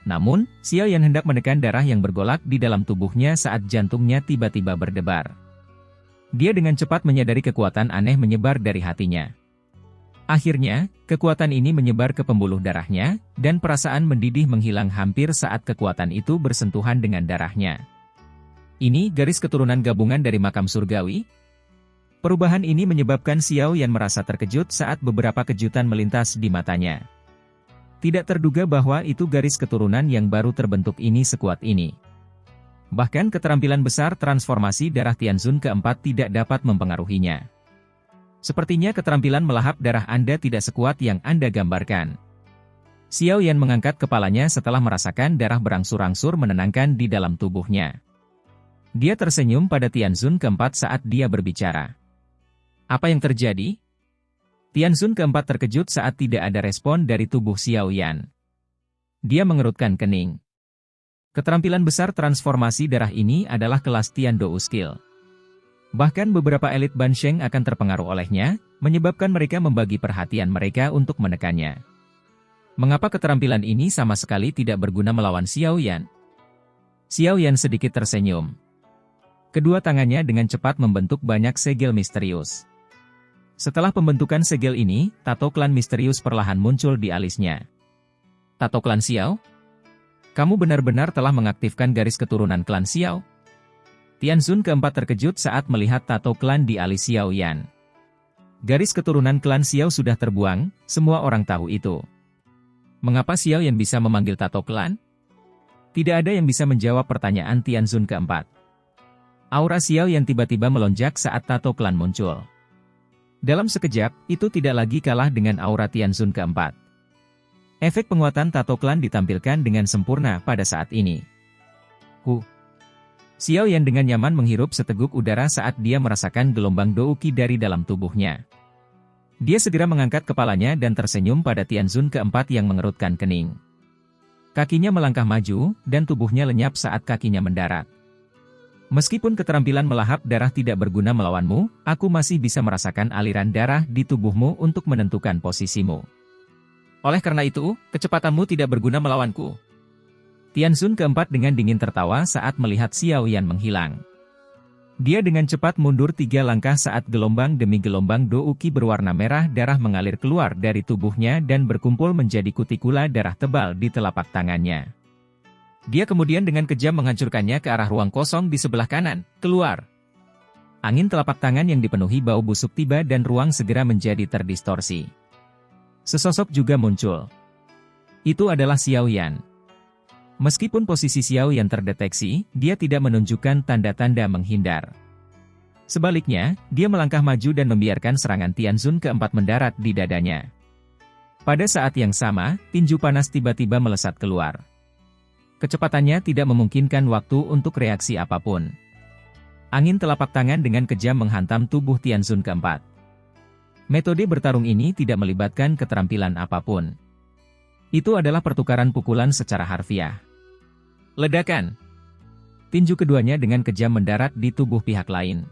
Namun, Xiao Yan hendak menekan darah yang bergolak di dalam tubuhnya saat jantungnya tiba-tiba berdebar. Dia dengan cepat menyadari kekuatan aneh menyebar dari hatinya. Akhirnya, kekuatan ini menyebar ke pembuluh darahnya, dan perasaan mendidih menghilang hampir saat kekuatan itu bersentuhan dengan darahnya. Ini garis keturunan gabungan dari makam surgawi? Perubahan ini menyebabkan Xiao Yan merasa terkejut saat beberapa kejutan melintas di matanya. Tidak terduga bahwa itu garis keturunan yang baru terbentuk ini sekuat ini. Bahkan keterampilan besar transformasi darah Tianzun keempat tidak dapat mempengaruhinya. Sepertinya keterampilan melahap darah Anda tidak sekuat yang Anda gambarkan. Xiao Yan mengangkat kepalanya setelah merasakan darah berangsur-angsur menenangkan di dalam tubuhnya. Dia tersenyum pada Tianzun keempat saat dia berbicara. Apa yang terjadi? Tianzun keempat terkejut saat tidak ada respon dari tubuh Xiao Yan. Dia mengerutkan kening. Keterampilan besar transformasi darah ini adalah kelas Tian Dou Skill. Bahkan beberapa elit Bansheng akan terpengaruh olehnya, menyebabkan mereka membagi perhatian mereka untuk menekannya. Mengapa keterampilan ini sama sekali tidak berguna melawan Xiao Yan? Xiao Yan sedikit tersenyum. Kedua tangannya dengan cepat membentuk banyak segel misterius. Setelah pembentukan segel ini, tato klan misterius perlahan muncul di alisnya. Tato klan Xiao? Kamu benar-benar telah mengaktifkan garis keturunan klan Xiao? Tianzun keempat terkejut saat melihat tato klan di alis Xiao Yan. Garis keturunan klan Xiao sudah terbuang, semua orang tahu itu. Mengapa Xiao Yan bisa memanggil tato klan? Tidak ada yang bisa menjawab pertanyaan Tianzun keempat. Aura Xiao Yan tiba-tiba melonjak saat tato klan muncul. Dalam sekejap, itu tidak lagi kalah dengan aura Tianzun keempat. Efek penguatan tato klan ditampilkan dengan sempurna pada saat ini. Xiao Yan dengan nyaman menghirup seteguk udara saat dia merasakan gelombang Dou Qi dari dalam tubuhnya. Dia segera mengangkat kepalanya dan tersenyum pada Tianzun keempat yang mengerutkan kening. Kakinya melangkah maju, dan tubuhnya lenyap saat kakinya mendarat. Meskipun keterampilan melahap darah tidak berguna melawanmu, aku masih bisa merasakan aliran darah di tubuhmu untuk menentukan posisimu. Oleh karena itu, kecepatanmu tidak berguna melawanku. Tianzun keempat dengan dingin tertawa saat melihat Xiao Yan menghilang. Dia dengan cepat mundur 3 langkah saat gelombang demi gelombang Dou Qi berwarna merah darah mengalir keluar dari tubuhnya dan berkumpul menjadi kutikula darah tebal di telapak tangannya. Dia kemudian dengan kejam menghancurkannya ke arah ruang kosong di sebelah kanan, keluar. Angin telapak tangan yang dipenuhi bau busuk tiba dan ruang segera menjadi terdistorsi. Sesosok juga muncul. Itu adalah Xiao Yan. Meskipun posisi Xiao Yan terdeteksi, dia tidak menunjukkan tanda-tanda menghindar. Sebaliknya, dia melangkah maju dan membiarkan serangan Tianzun keempat mendarat di dadanya. Pada saat yang sama, tinju panas tiba-tiba melesat keluar. Kecepatannya tidak memungkinkan waktu untuk reaksi apapun. Angin telapak tangan dengan kejam menghantam tubuh Tianzun keempat. Metode bertarung ini tidak melibatkan keterampilan apapun. Itu adalah pertukaran pukulan secara harfiah. Ledakan. Tinju keduanya dengan kejam mendarat di tubuh pihak lain.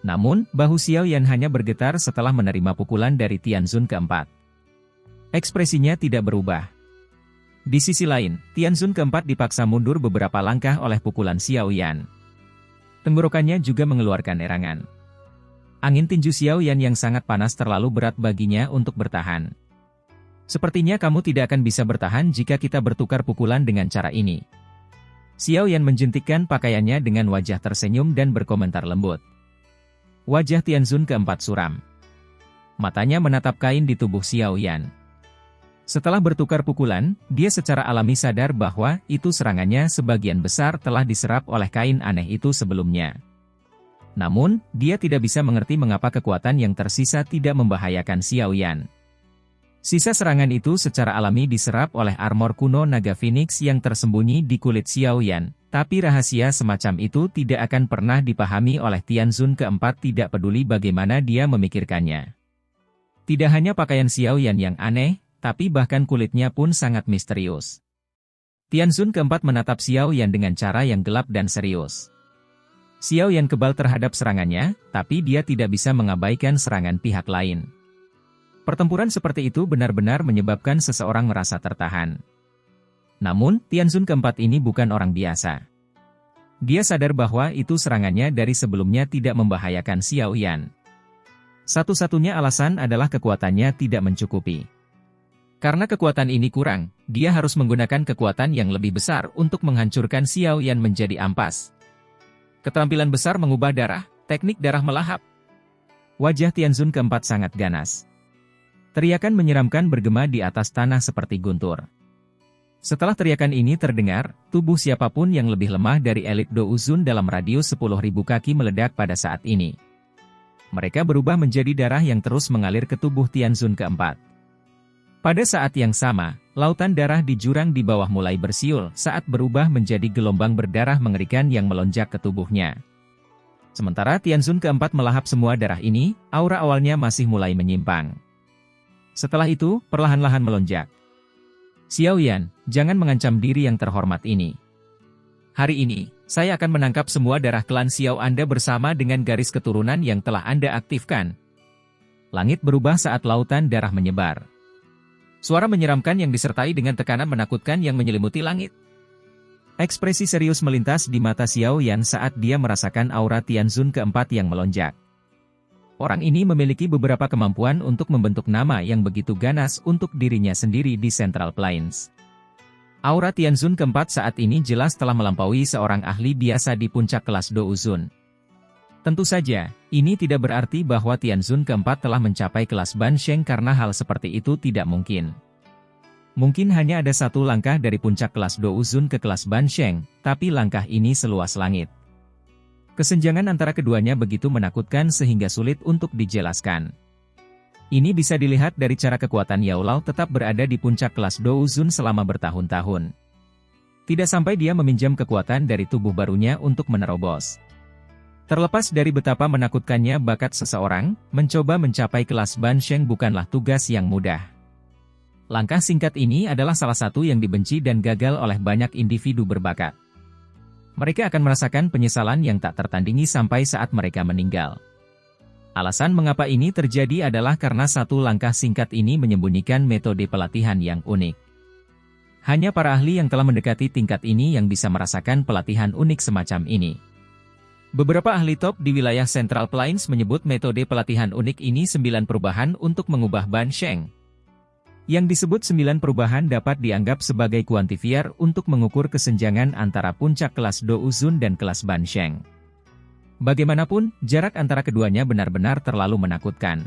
Namun, bahu Xiao Yan hanya bergetar setelah menerima pukulan dari Tianzun keempat. Ekspresinya tidak berubah. Di sisi lain, Tianzun keempat dipaksa mundur beberapa langkah oleh pukulan Xiao Yan. Tenggorokannya juga mengeluarkan erangan. Angin tinju Xiao Yan yang sangat panas terlalu berat baginya untuk bertahan. Sepertinya kamu tidak akan bisa bertahan jika kita bertukar pukulan dengan cara ini. Xiao Yan menjentikkan pakaiannya dengan wajah tersenyum dan berkomentar lembut. Wajah Tianzun keempat suram. Matanya menatap kain di tubuh Xiao Yan. Setelah bertukar pukulan, dia secara alami sadar bahwa itu serangannya sebagian besar telah diserap oleh kain aneh itu sebelumnya. Namun, dia tidak bisa mengerti mengapa kekuatan yang tersisa tidak membahayakan Xiao Yan. Sisa serangan itu secara alami diserap oleh armor kuno naga Phoenix yang tersembunyi di kulit Xiao Yan, tapi rahasia semacam itu tidak akan pernah dipahami oleh Tianzun keempat tidak peduli bagaimana dia memikirkannya. Tidak hanya pakaian Xiao Yan yang aneh, tapi bahkan kulitnya pun sangat misterius. Tianzun keempat menatap Xiao Yan dengan cara yang gelap dan serius. Xiao Yan kebal terhadap serangannya, tapi dia tidak bisa mengabaikan serangan pihak lain. Pertempuran seperti itu benar-benar menyebabkan seseorang merasa tertahan. Namun, Tianzun keempat ini bukan orang biasa. Dia sadar bahwa itu serangannya dari sebelumnya tidak membahayakan Xiao Yan. Satu-satunya alasan adalah kekuatannya tidak mencukupi. Karena kekuatan ini kurang, dia harus menggunakan kekuatan yang lebih besar untuk menghancurkan Xiao Yan menjadi ampas. Keterampilan besar mengubah darah, teknik darah melahap. Wajah Tianzun keempat sangat ganas. Teriakan menyeramkan bergema di atas tanah seperti guntur. Setelah teriakan ini terdengar, tubuh siapapun yang lebih lemah dari elit Dou Zun dalam radius 10.000 kaki meledak pada saat ini. Mereka berubah menjadi darah yang terus mengalir ke tubuh Tianzun keempat. Pada saat yang sama, lautan darah di jurang di bawah mulai bersiul saat berubah menjadi gelombang berdarah mengerikan yang melonjak ke tubuhnya. Sementara Tianzun keempat melahap semua darah ini, aura awalnya masih mulai menyimpang. Setelah itu, perlahan-lahan melonjak. Xiao Yan, jangan mengancam diri yang terhormat ini. Hari ini, saya akan menangkap semua darah klan Xiao Anda bersama dengan garis keturunan yang telah Anda aktifkan. Langit berubah saat lautan darah menyebar. Suara menyeramkan yang disertai dengan tekanan menakutkan yang menyelimuti langit. Ekspresi serius melintas di mata Xiao Yan saat dia merasakan aura Tianzun keempat yang melonjak. Orang ini memiliki beberapa kemampuan untuk membentuk nama yang begitu ganas untuk dirinya sendiri di Central Plains. Aura Tianzun keempat saat ini jelas telah melampaui seorang ahli biasa di puncak kelas Douzun. Tentu saja, ini tidak berarti bahwa Tianzun keempat telah mencapai kelas Ban Sheng karena hal seperti itu tidak mungkin. Mungkin hanya ada satu langkah dari puncak kelas Douzun ke kelas Ban Sheng, tapi langkah ini seluas langit. Kesenjangan antara keduanya begitu menakutkan sehingga sulit untuk dijelaskan. Ini bisa dilihat dari cara kekuatan Yao Lao tetap berada di puncak kelas Douzun selama bertahun-tahun. Tidak sampai dia meminjam kekuatan dari tubuh barunya untuk menerobos. Terlepas dari betapa menakutkannya bakat seseorang, mencoba mencapai kelas Ban Sheng bukanlah tugas yang mudah. Langkah singkat ini adalah salah satu yang dibenci dan gagal oleh banyak individu berbakat. Mereka akan merasakan penyesalan yang tak tertandingi sampai saat mereka meninggal. Alasan mengapa ini terjadi adalah karena satu langkah singkat ini menyembunyikan metode pelatihan yang unik. Hanya para ahli yang telah mendekati tingkat ini yang bisa merasakan pelatihan unik semacam ini. Beberapa ahli top di wilayah Central Plains menyebut metode pelatihan unik ini 9 perubahan untuk mengubah Ban Sheng. Yang disebut 9 perubahan dapat dianggap sebagai kuantifier untuk mengukur kesenjangan antara puncak kelas Douzun dan kelas Ban Sheng. Bagaimanapun, jarak antara keduanya benar-benar terlalu menakutkan.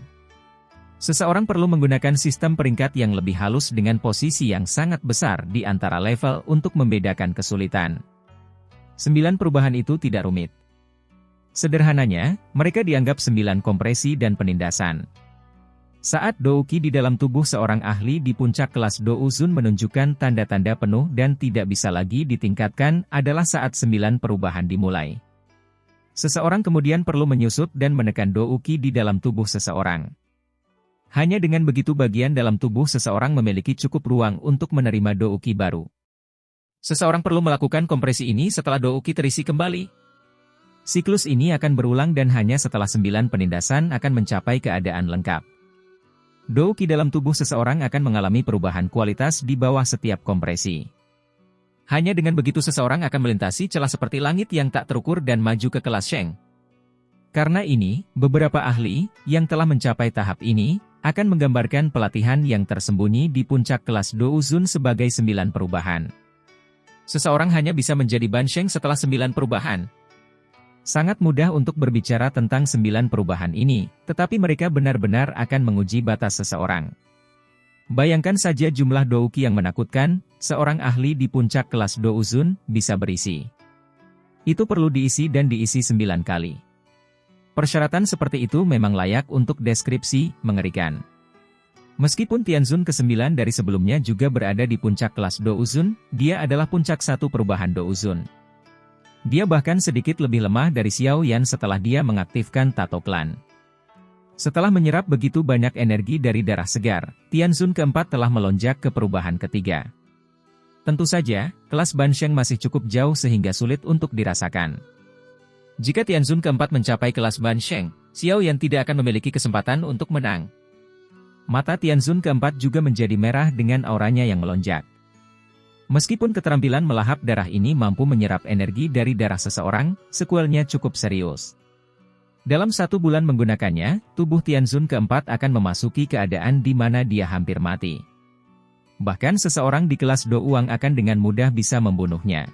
Seseorang perlu menggunakan sistem peringkat yang lebih halus dengan posisi yang sangat besar di antara level untuk membedakan kesulitan. 9 perubahan itu tidak rumit. Sederhananya, mereka dianggap 9 kompresi dan penindasan. Saat Douqi di dalam tubuh seorang ahli di puncak kelas Douzun menunjukkan tanda-tanda penuh dan tidak bisa lagi ditingkatkan adalah saat 9 perubahan dimulai. Seseorang kemudian perlu menyusup dan menekan Douqi di dalam tubuh seseorang. Hanya dengan begitu bagian dalam tubuh seseorang memiliki cukup ruang untuk menerima Douqi baru. Seseorang perlu melakukan kompresi ini setelah Douqi terisi kembali. Siklus ini akan berulang dan hanya setelah 9 penindasan akan mencapai keadaan lengkap. Douqi dalam tubuh seseorang akan mengalami perubahan kualitas di bawah setiap kompresi. Hanya dengan begitu seseorang akan melintasi celah seperti langit yang tak terukur dan maju ke kelas Sheng. Karena ini, beberapa ahli, yang telah mencapai tahap ini, akan menggambarkan pelatihan yang tersembunyi di puncak kelas Douzun sebagai 9 perubahan. Seseorang hanya bisa menjadi Ban Sheng setelah 9 perubahan. Sangat mudah untuk berbicara tentang 9 perubahan ini, tetapi mereka benar-benar akan menguji batas seseorang. Bayangkan saja jumlah Douqi yang menakutkan, seorang ahli di puncak kelas Douzun bisa berisi. Itu perlu diisi dan diisi 9 kali. Persyaratan seperti itu memang layak untuk deskripsi, mengerikan. Meskipun Tianzun ke-9 dari sebelumnya juga berada di puncak kelas Douzun, dia adalah puncak 1 perubahan Douzun. Dia bahkan sedikit lebih lemah dari Xiao Yan setelah dia mengaktifkan Tato Clan. Setelah menyerap begitu banyak energi dari darah segar, Tianzun keempat telah melonjak ke perubahan ketiga. Tentu saja, kelas Ban Sheng masih cukup jauh sehingga sulit untuk dirasakan. Jika Tianzun keempat mencapai kelas Ban Sheng, Xiao Yan tidak akan memiliki kesempatan untuk menang. Mata Tianzun keempat juga menjadi merah dengan auranya yang melonjak. Meskipun keterampilan melahap darah ini mampu menyerap energi dari darah seseorang, sekuelnya cukup serius. Dalam 1 bulan menggunakannya, tubuh Tianzun keempat akan memasuki keadaan di mana dia hampir mati. Bahkan seseorang di kelas Douang akan dengan mudah bisa membunuhnya.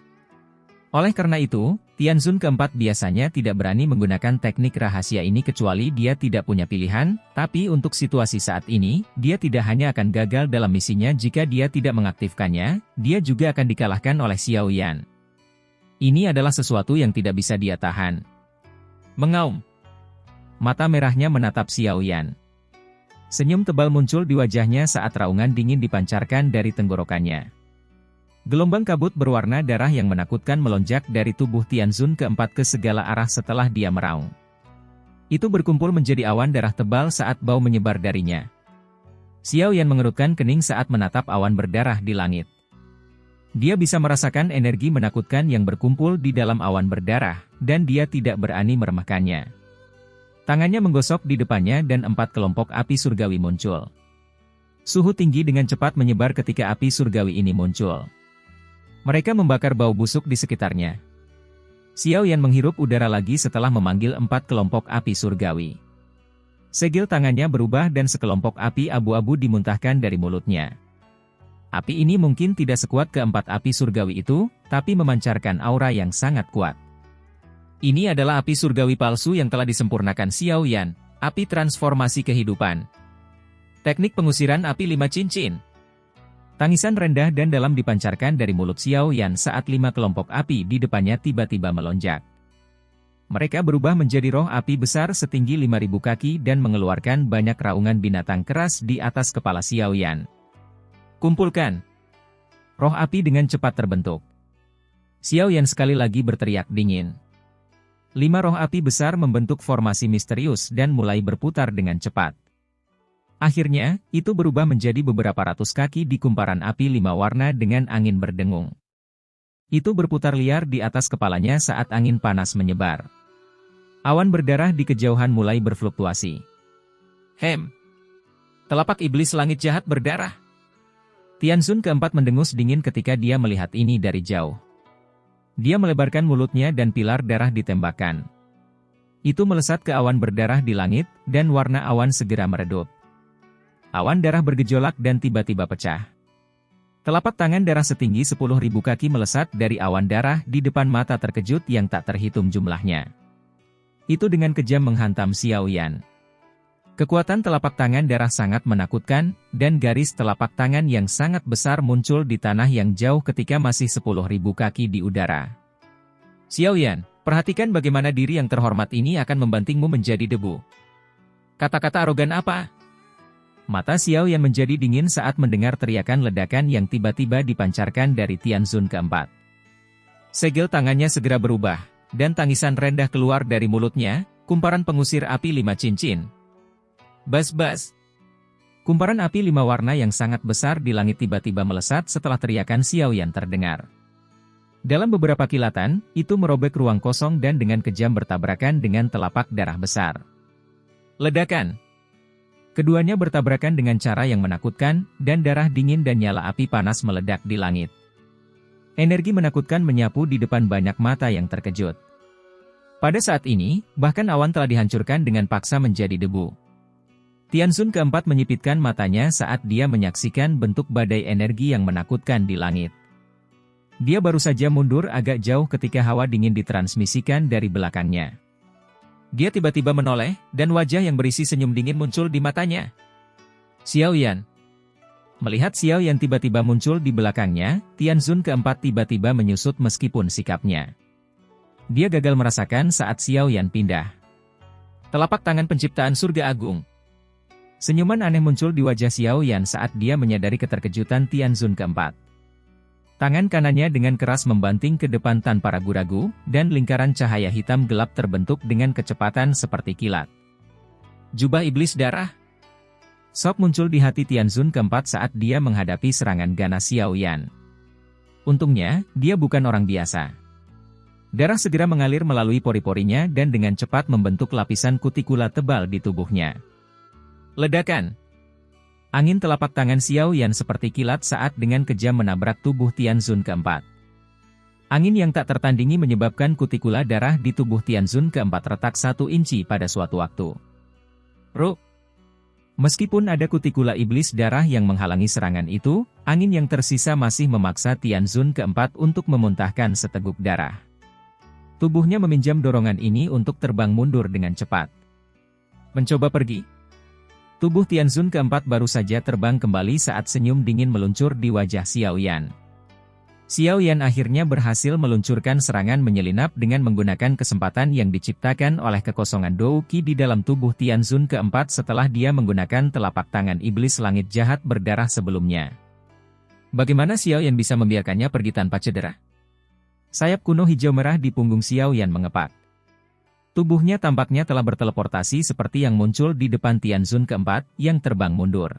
Oleh karena itu, Tianzun keempat biasanya tidak berani menggunakan teknik rahasia ini kecuali dia tidak punya pilihan, tapi untuk situasi saat ini, dia tidak hanya akan gagal dalam misinya jika dia tidak mengaktifkannya, dia juga akan dikalahkan oleh Xiao Yan. Ini adalah sesuatu yang tidak bisa dia tahan. Mengaum. Mata merahnya menatap Xiao Yan. Senyum tebal muncul di wajahnya saat raungan dingin dipancarkan dari tenggorokannya. Gelombang kabut berwarna darah yang menakutkan melonjak dari tubuh Tianzun keempat ke segala arah setelah dia meraung. Itu berkumpul menjadi awan darah tebal saat bau menyebar darinya. Xiao Yan mengerutkan kening saat menatap awan berdarah di langit. Dia bisa merasakan energi menakutkan yang berkumpul di dalam awan berdarah, dan dia tidak berani meremehkannya. Tangannya menggosok di depannya dan 4 kelompok api surgawi muncul. Suhu tinggi dengan cepat menyebar ketika api surgawi ini muncul. Mereka membakar bau busuk di sekitarnya. Xiao Yan menghirup udara lagi setelah memanggil 4 kelompok api surgawi. Segel tangannya berubah dan sekelompok api abu-abu dimuntahkan dari mulutnya. Api ini mungkin tidak sekuat keempat api surgawi itu, tapi memancarkan aura yang sangat kuat. Ini adalah api surgawi palsu yang telah disempurnakan Xiao Yan, api transformasi kehidupan. Teknik pengusiran api 5 cincin. Tangisan rendah dan dalam dipancarkan dari mulut Xiao Yan saat 5 kelompok api di depannya tiba-tiba melonjak. Mereka berubah menjadi roh api besar setinggi 5.000 kaki dan mengeluarkan banyak raungan binatang keras di atas kepala Xiao Yan. Kumpulkan. Roh api dengan cepat terbentuk. Xiao Yan sekali lagi berteriak dingin. 5 roh api besar membentuk formasi misterius dan mulai berputar dengan cepat. Akhirnya, itu berubah menjadi beberapa ratus kaki di kumparan api 5 warna dengan angin berdengung. Itu berputar liar di atas kepalanya saat angin panas menyebar. Awan berdarah di kejauhan mulai berfluktuasi. Telapak iblis langit jahat berdarah. Tianzun keempat mendengus dingin ketika dia melihat ini dari jauh. Dia melebarkan mulutnya dan pilar darah ditembakkan. Itu melesat ke awan berdarah di langit, dan warna awan segera meredup. Awan darah bergejolak dan tiba-tiba pecah. Telapak tangan darah setinggi 10.000 kaki melesat dari awan darah di depan mata terkejut yang tak terhitung jumlahnya. Itu dengan kejam menghantam Xiao Yan. Kekuatan telapak tangan darah sangat menakutkan, dan garis telapak tangan yang sangat besar muncul di tanah yang jauh ketika masih 10.000 kaki di udara. Xiao Yan, perhatikan bagaimana diri yang terhormat ini akan membantingmu menjadi debu. Kata-kata arogan apa? Mata Xiao Yan menjadi dingin saat mendengar teriakan ledakan yang tiba-tiba dipancarkan dari Tianzun keempat. Segel tangannya segera berubah, dan tangisan rendah keluar dari mulutnya, kumparan pengusir api 5 cincin. Bas-bas. Kumparan api 5 warna yang sangat besar di langit tiba-tiba melesat setelah teriakan Xiao Yan terdengar. Dalam beberapa kilatan, itu merobek ruang kosong dan dengan kejam bertabrakan dengan telapak darah besar. Ledakan. Keduanya bertabrakan dengan cara yang menakutkan, dan darah dingin dan nyala api panas meledak di langit. Energi menakutkan menyapu di depan banyak mata yang terkejut. Pada saat ini, bahkan awan telah dihancurkan dengan paksa menjadi debu. Tianzun keempat menyipitkan matanya saat dia menyaksikan bentuk badai energi yang menakutkan di langit. Dia baru saja mundur agak jauh ketika hawa dingin ditransmisikan dari belakangnya. Dia tiba-tiba menoleh, dan wajah yang berisi senyum dingin muncul di matanya. Xiao Yan. Melihat Xiao Yan tiba-tiba muncul di belakangnya, Tianzun keempat tiba-tiba menyusut meskipun sikapnya. Dia gagal merasakan saat Xiao Yan pindah. Telapak tangan penciptaan surga agung. Senyuman aneh muncul di wajah Xiao Yan saat dia menyadari keterkejutan Tianzun keempat. Tangan kanannya dengan keras membanting ke depan tanpa ragu-ragu, dan lingkaran cahaya hitam gelap terbentuk dengan kecepatan seperti kilat. Jubah iblis darah. Sok muncul di hati Tianzun keempat saat dia menghadapi serangan ganas Xiao Yan. Untungnya, dia bukan orang biasa. Darah segera mengalir melalui pori-porinya dan dengan cepat membentuk lapisan kutikula tebal di tubuhnya. Ledakan. Angin telapak tangan Xiao Yan seperti kilat saat dengan kejam menabrak tubuh Tianzun keempat. Angin yang tak tertandingi menyebabkan kutikula darah di tubuh Tianzun keempat retak 1 inci pada suatu waktu. Meskipun ada kutikula iblis darah yang menghalangi serangan itu, angin yang tersisa masih memaksa Tianzun keempat untuk memuntahkan seteguk darah. Tubuhnya meminjam dorongan ini untuk terbang mundur dengan cepat. Mencoba pergi. Tubuh Tianzun keempat baru saja terbang kembali saat senyum dingin meluncur di wajah Xiao Yan. Xiao Yan akhirnya berhasil meluncurkan serangan menyelinap dengan menggunakan kesempatan yang diciptakan oleh kekosongan Dou Qi di dalam tubuh Tianzun keempat setelah dia menggunakan telapak tangan iblis langit jahat berdarah sebelumnya. Bagaimana Xiao Yan bisa membiarkannya pergi tanpa cedera? Sayap kuno hijau merah di punggung Xiao Yan mengepak. Tubuhnya tampaknya telah berteleportasi seperti yang muncul di depan Tianzun keempat yang terbang mundur.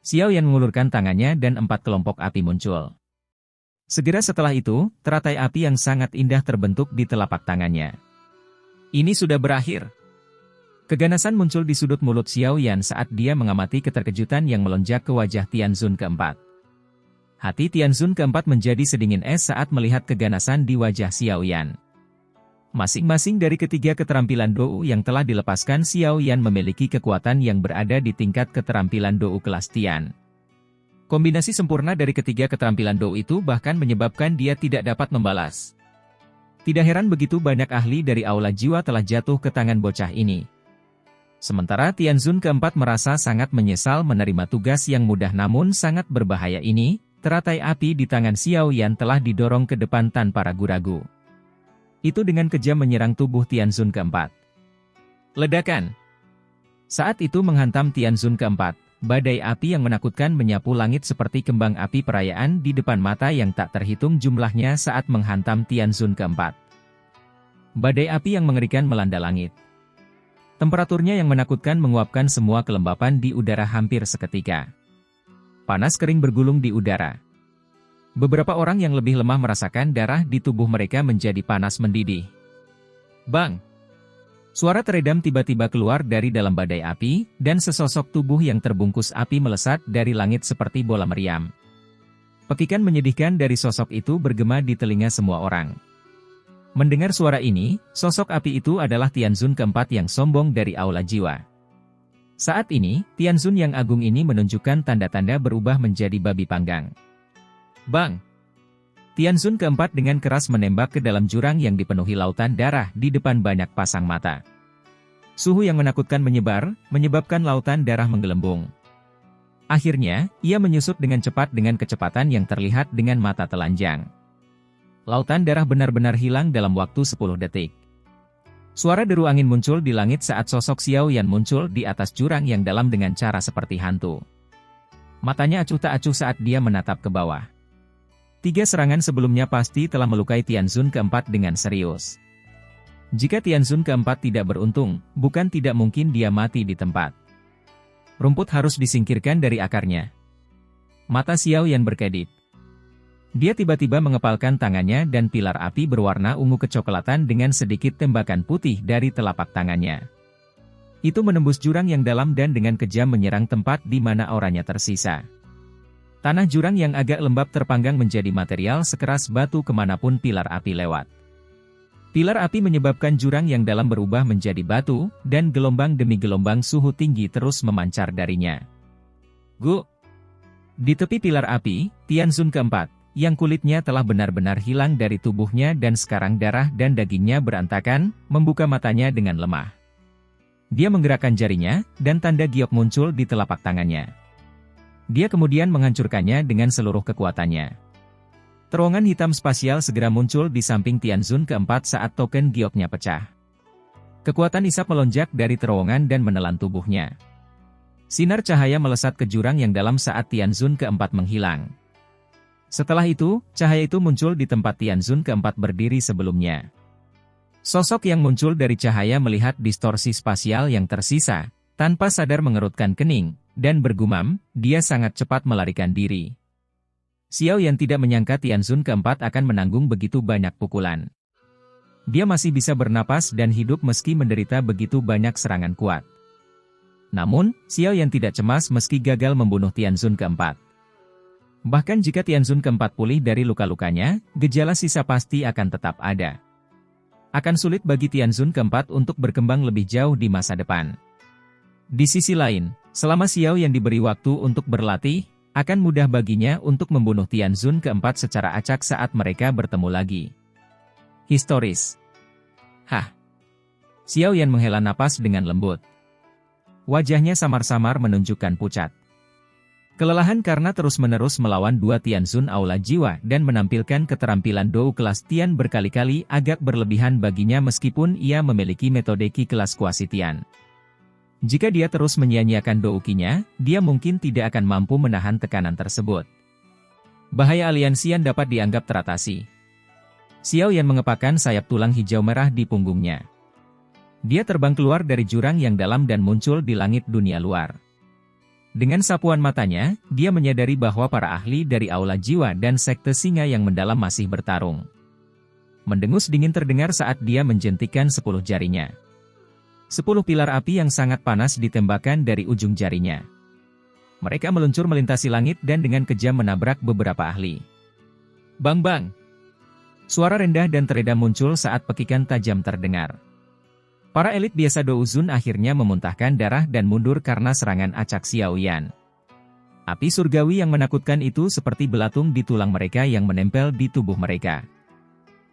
Xiao Yan mengulurkan tangannya dan 4 kelompok api muncul. Segera setelah itu, teratai api yang sangat indah terbentuk di telapak tangannya. Ini sudah berakhir. Keganasan muncul di sudut mulut Xiao Yan saat dia mengamati keterkejutan yang melonjak ke wajah Tianzun keempat. Hati Tianzun keempat menjadi sedingin es saat melihat keganasan di wajah Xiao Yan. Masing-masing dari ketiga keterampilan Dou yang telah dilepaskan Xiao Yan memiliki kekuatan yang berada di tingkat keterampilan Dou kelas Tian. Kombinasi sempurna dari ketiga keterampilan Dou itu bahkan menyebabkan dia tidak dapat membalas. Tidak heran begitu banyak ahli dari Aula Jiwa telah jatuh ke tangan bocah ini. Sementara Tianzun keempat merasa sangat menyesal menerima tugas yang mudah namun sangat berbahaya ini, teratai api di tangan Xiao Yan telah didorong ke depan tanpa ragu-ragu. Itu dengan kejam menyerang tubuh Tianzun keempat. Ledakan. Saat itu menghantam Tianzun keempat. Badai api yang menakutkan menyapu langit seperti kembang api perayaan di depan mata yang tak terhitung jumlahnya saat menghantam Tianzun keempat. Badai api yang mengerikan melanda langit. Temperaturnya yang menakutkan menguapkan semua kelembapan di udara hampir seketika. Panas kering bergulung di udara. Beberapa orang yang lebih lemah merasakan darah di tubuh mereka menjadi panas mendidih. Bang! Suara teredam tiba-tiba keluar dari dalam badai api, dan sesosok tubuh yang terbungkus api melesat dari langit seperti bola meriam. Pekikan menyedihkan dari sosok itu bergema di telinga semua orang. Mendengar suara ini, sosok api itu adalah Tianzun keempat yang sombong dari Aula Jiwa. Saat ini, Tianzun yang agung ini menunjukkan tanda-tanda berubah menjadi babi panggang. Bang! Tianzun keempat dengan keras menembak ke dalam jurang yang dipenuhi lautan darah di depan banyak pasang mata. Suhu yang menakutkan menyebar, menyebabkan lautan darah menggelembung. Akhirnya, ia menyusut dengan cepat dengan kecepatan yang terlihat dengan mata telanjang. Lautan darah benar-benar hilang dalam waktu 10 detik. Suara deru angin muncul di langit saat sosok Xiao Yan muncul di atas jurang yang dalam dengan cara seperti hantu. Matanya acuh tak acuh saat dia menatap ke bawah. 3 serangan sebelumnya pasti telah melukai Tianzun keempat dengan serius. Jika Tianzun keempat tidak beruntung, bukan tidak mungkin dia mati di tempat. Rumput harus disingkirkan dari akarnya. Mata Xiao Yan berkedip. Dia tiba-tiba mengepalkan tangannya dan pilar api berwarna ungu kecoklatan dengan sedikit tembakan putih dari telapak tangannya. Itu menembus jurang yang dalam dan dengan kejam menyerang tempat di mana auranya tersisa. Tanah jurang yang agak lembab terpanggang menjadi material sekeras batu kemanapun pilar api lewat. Pilar api menyebabkan jurang yang dalam berubah menjadi batu, dan gelombang demi gelombang suhu tinggi terus memancar darinya. Gu! Di tepi pilar api, Tianzun keempat, yang kulitnya telah benar-benar hilang dari tubuhnya dan sekarang darah dan dagingnya berantakan, membuka matanya dengan lemah. Dia menggerakkan jarinya, dan tanda giok muncul di telapak tangannya. Dia kemudian menghancurkannya dengan seluruh kekuatannya. Terowongan hitam spasial segera muncul di samping Tianzun keempat saat token gioknya pecah. Kekuatan isap melonjak dari terowongan dan menelan tubuhnya. Sinar cahaya melesat ke jurang yang dalam saat Tianzun keempat menghilang. Setelah itu, cahaya itu muncul di tempat Tianzun keempat berdiri sebelumnya. Sosok yang muncul dari cahaya melihat distorsi spasial yang tersisa, tanpa sadar mengerutkan kening, dan bergumam, dia sangat cepat melarikan diri. Xiao Yan tidak menyangka Tianzun keempat akan menanggung begitu banyak pukulan. Dia masih bisa bernapas dan hidup meski menderita begitu banyak serangan kuat. Namun, Xiao Yan tidak cemas meski gagal membunuh Tianzun keempat. Bahkan jika Tianzun keempat pulih dari luka-lukanya, gejala sisa pasti akan tetap ada. Akan sulit bagi Tianzun keempat untuk berkembang lebih jauh di masa depan. Di sisi lain, selama Xiao Yan diberi waktu untuk berlatih, akan mudah baginya untuk membunuh Tianzun keempat secara acak saat mereka bertemu lagi. Historis. Hah. Xiao Yan menghela napas dengan lembut. Wajahnya samar-samar menunjukkan pucat. Kelelahan karena terus-menerus melawan 2 Tianzun Aula Jiwa dan menampilkan keterampilan Dou kelas Tian berkali-kali agak berlebihan baginya meskipun ia memiliki metode Qi kelas Kuasi Tian. Jika dia terus menyia-nyiakan Dou Qi-nya, dia mungkin tidak akan mampu menahan tekanan tersebut. Bahaya aliansian dapat dianggap teratasi. Xiao Yan mengepakkan sayap tulang hijau merah di punggungnya. Dia terbang keluar dari jurang yang dalam dan muncul di langit dunia luar. Dengan sapuan matanya, dia menyadari bahwa para ahli dari Aula Jiwa dan Sekte Singa yang mendalam masih bertarung. Mendengus dingin terdengar saat dia menjentikkan 10 jarinya. 10 pilar api yang sangat panas ditembakkan dari ujung jarinya. Mereka meluncur melintasi langit dan dengan kejam menabrak beberapa ahli. Bang-bang! Suara rendah dan teredam muncul saat pekikan tajam terdengar. Para elit biasa Douzun akhirnya memuntahkan darah dan mundur karena serangan acak Xiao Yan. Api surgawi yang menakutkan itu seperti belatung di tulang mereka yang menempel di tubuh mereka.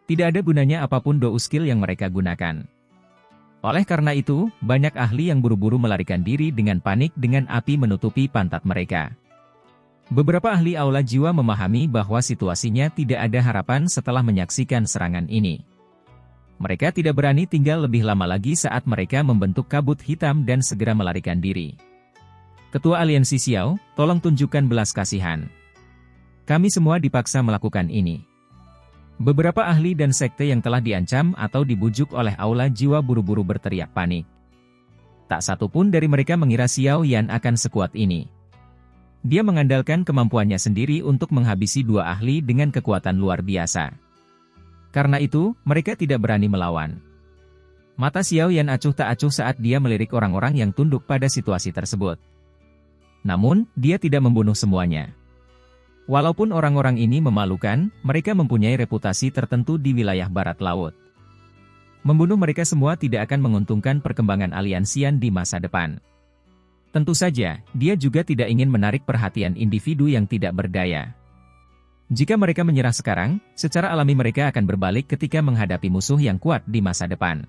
Tidak ada gunanya apapun Dou skill yang mereka gunakan. Oleh karena itu, banyak ahli yang buru-buru melarikan diri dengan panik dengan api menutupi pantat mereka. Beberapa ahli Aula Jiwa memahami bahwa situasinya tidak ada harapan setelah menyaksikan serangan ini. Mereka tidak berani tinggal lebih lama lagi saat mereka membentuk kabut hitam dan segera melarikan diri. Ketua Aliansi Xiao, tolong tunjukkan belas kasihan. Kami semua dipaksa melakukan ini. Beberapa ahli dan sekte yang telah diancam atau dibujuk oleh Aula Jiwa buru-buru berteriak panik. Tak satu pun dari mereka mengira Xiao Yan akan sekuat ini. Dia mengandalkan kemampuannya sendiri untuk menghabisi 2 ahli dengan kekuatan luar biasa. Karena itu, mereka tidak berani melawan. Mata Xiao Yan acuh tak acuh saat dia melirik orang-orang yang tunduk pada situasi tersebut. Namun, dia tidak membunuh semuanya. Walaupun orang-orang ini memalukan, mereka mempunyai reputasi tertentu di wilayah barat laut. Membunuh mereka semua tidak akan menguntungkan perkembangan aliansian di masa depan. Tentu saja, dia juga tidak ingin menarik perhatian individu yang tidak berdaya. Jika mereka menyerah sekarang, secara alami mereka akan berbalik ketika menghadapi musuh yang kuat di masa depan.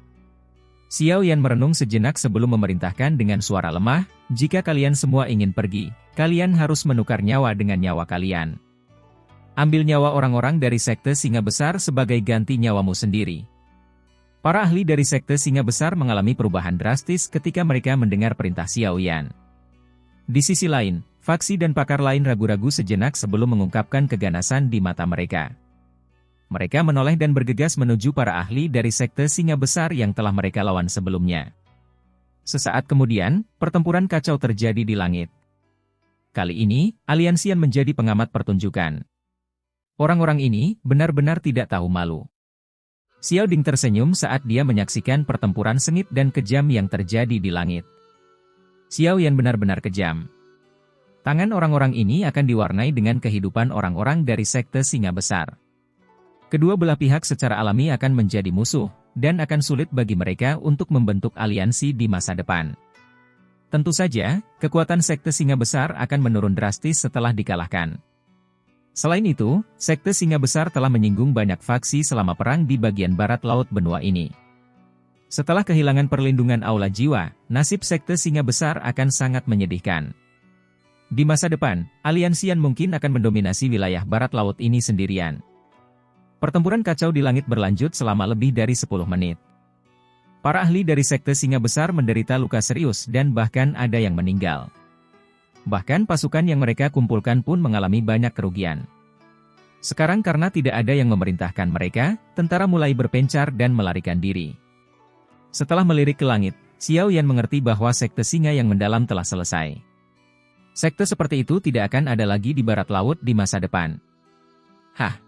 Xiao Yan merenung sejenak sebelum memerintahkan dengan suara lemah, jika kalian semua ingin pergi, kalian harus menukar nyawa dengan nyawa kalian. Ambil nyawa orang-orang dari Sekte Singa Besar sebagai ganti nyawamu sendiri. Para ahli dari Sekte Singa Besar mengalami perubahan drastis ketika mereka mendengar perintah Xiao Yan. Di sisi lain, faksi dan pakar lain ragu-ragu sejenak sebelum mengungkapkan keganasan di mata mereka. Mereka menoleh dan bergegas menuju para ahli dari Sekte Singa Besar yang telah mereka lawan sebelumnya. Sesaat kemudian, pertempuran kacau terjadi di langit. Kali ini, aliansian menjadi pengamat pertunjukan. Orang-orang ini benar-benar tidak tahu malu. Xiao Ding tersenyum saat dia menyaksikan pertempuran sengit dan kejam yang terjadi di langit. Xiao Yan benar-benar kejam. Tangan orang-orang ini akan diwarnai dengan kehidupan orang-orang dari Sekte Singa Besar. Kedua belah pihak secara alami akan menjadi musuh, dan akan sulit bagi mereka untuk membentuk aliansi di masa depan. Tentu saja, kekuatan Sekte Singa Besar akan menurun drastis setelah dikalahkan. Selain itu, Sekte Singa Besar telah menyinggung banyak faksi selama perang di bagian barat laut benua ini. Setelah kehilangan perlindungan Aula Jiwa, nasib Sekte Singa Besar akan sangat menyedihkan. Di masa depan, aliansian mungkin akan mendominasi wilayah barat laut ini sendirian. Pertempuran kacau di langit berlanjut selama lebih dari 10 menit. Para ahli dari Sekte Singa Besar menderita luka serius dan bahkan ada yang meninggal. Bahkan pasukan yang mereka kumpulkan pun mengalami banyak kerugian. Sekarang karena tidak ada yang memerintahkan mereka, tentara mulai berpencar dan melarikan diri. Setelah melirik ke langit, Xiao Yan mengerti bahwa Sekte Singa yang mendalam telah selesai. Sekte seperti itu tidak akan ada lagi di barat laut di masa depan. Hah!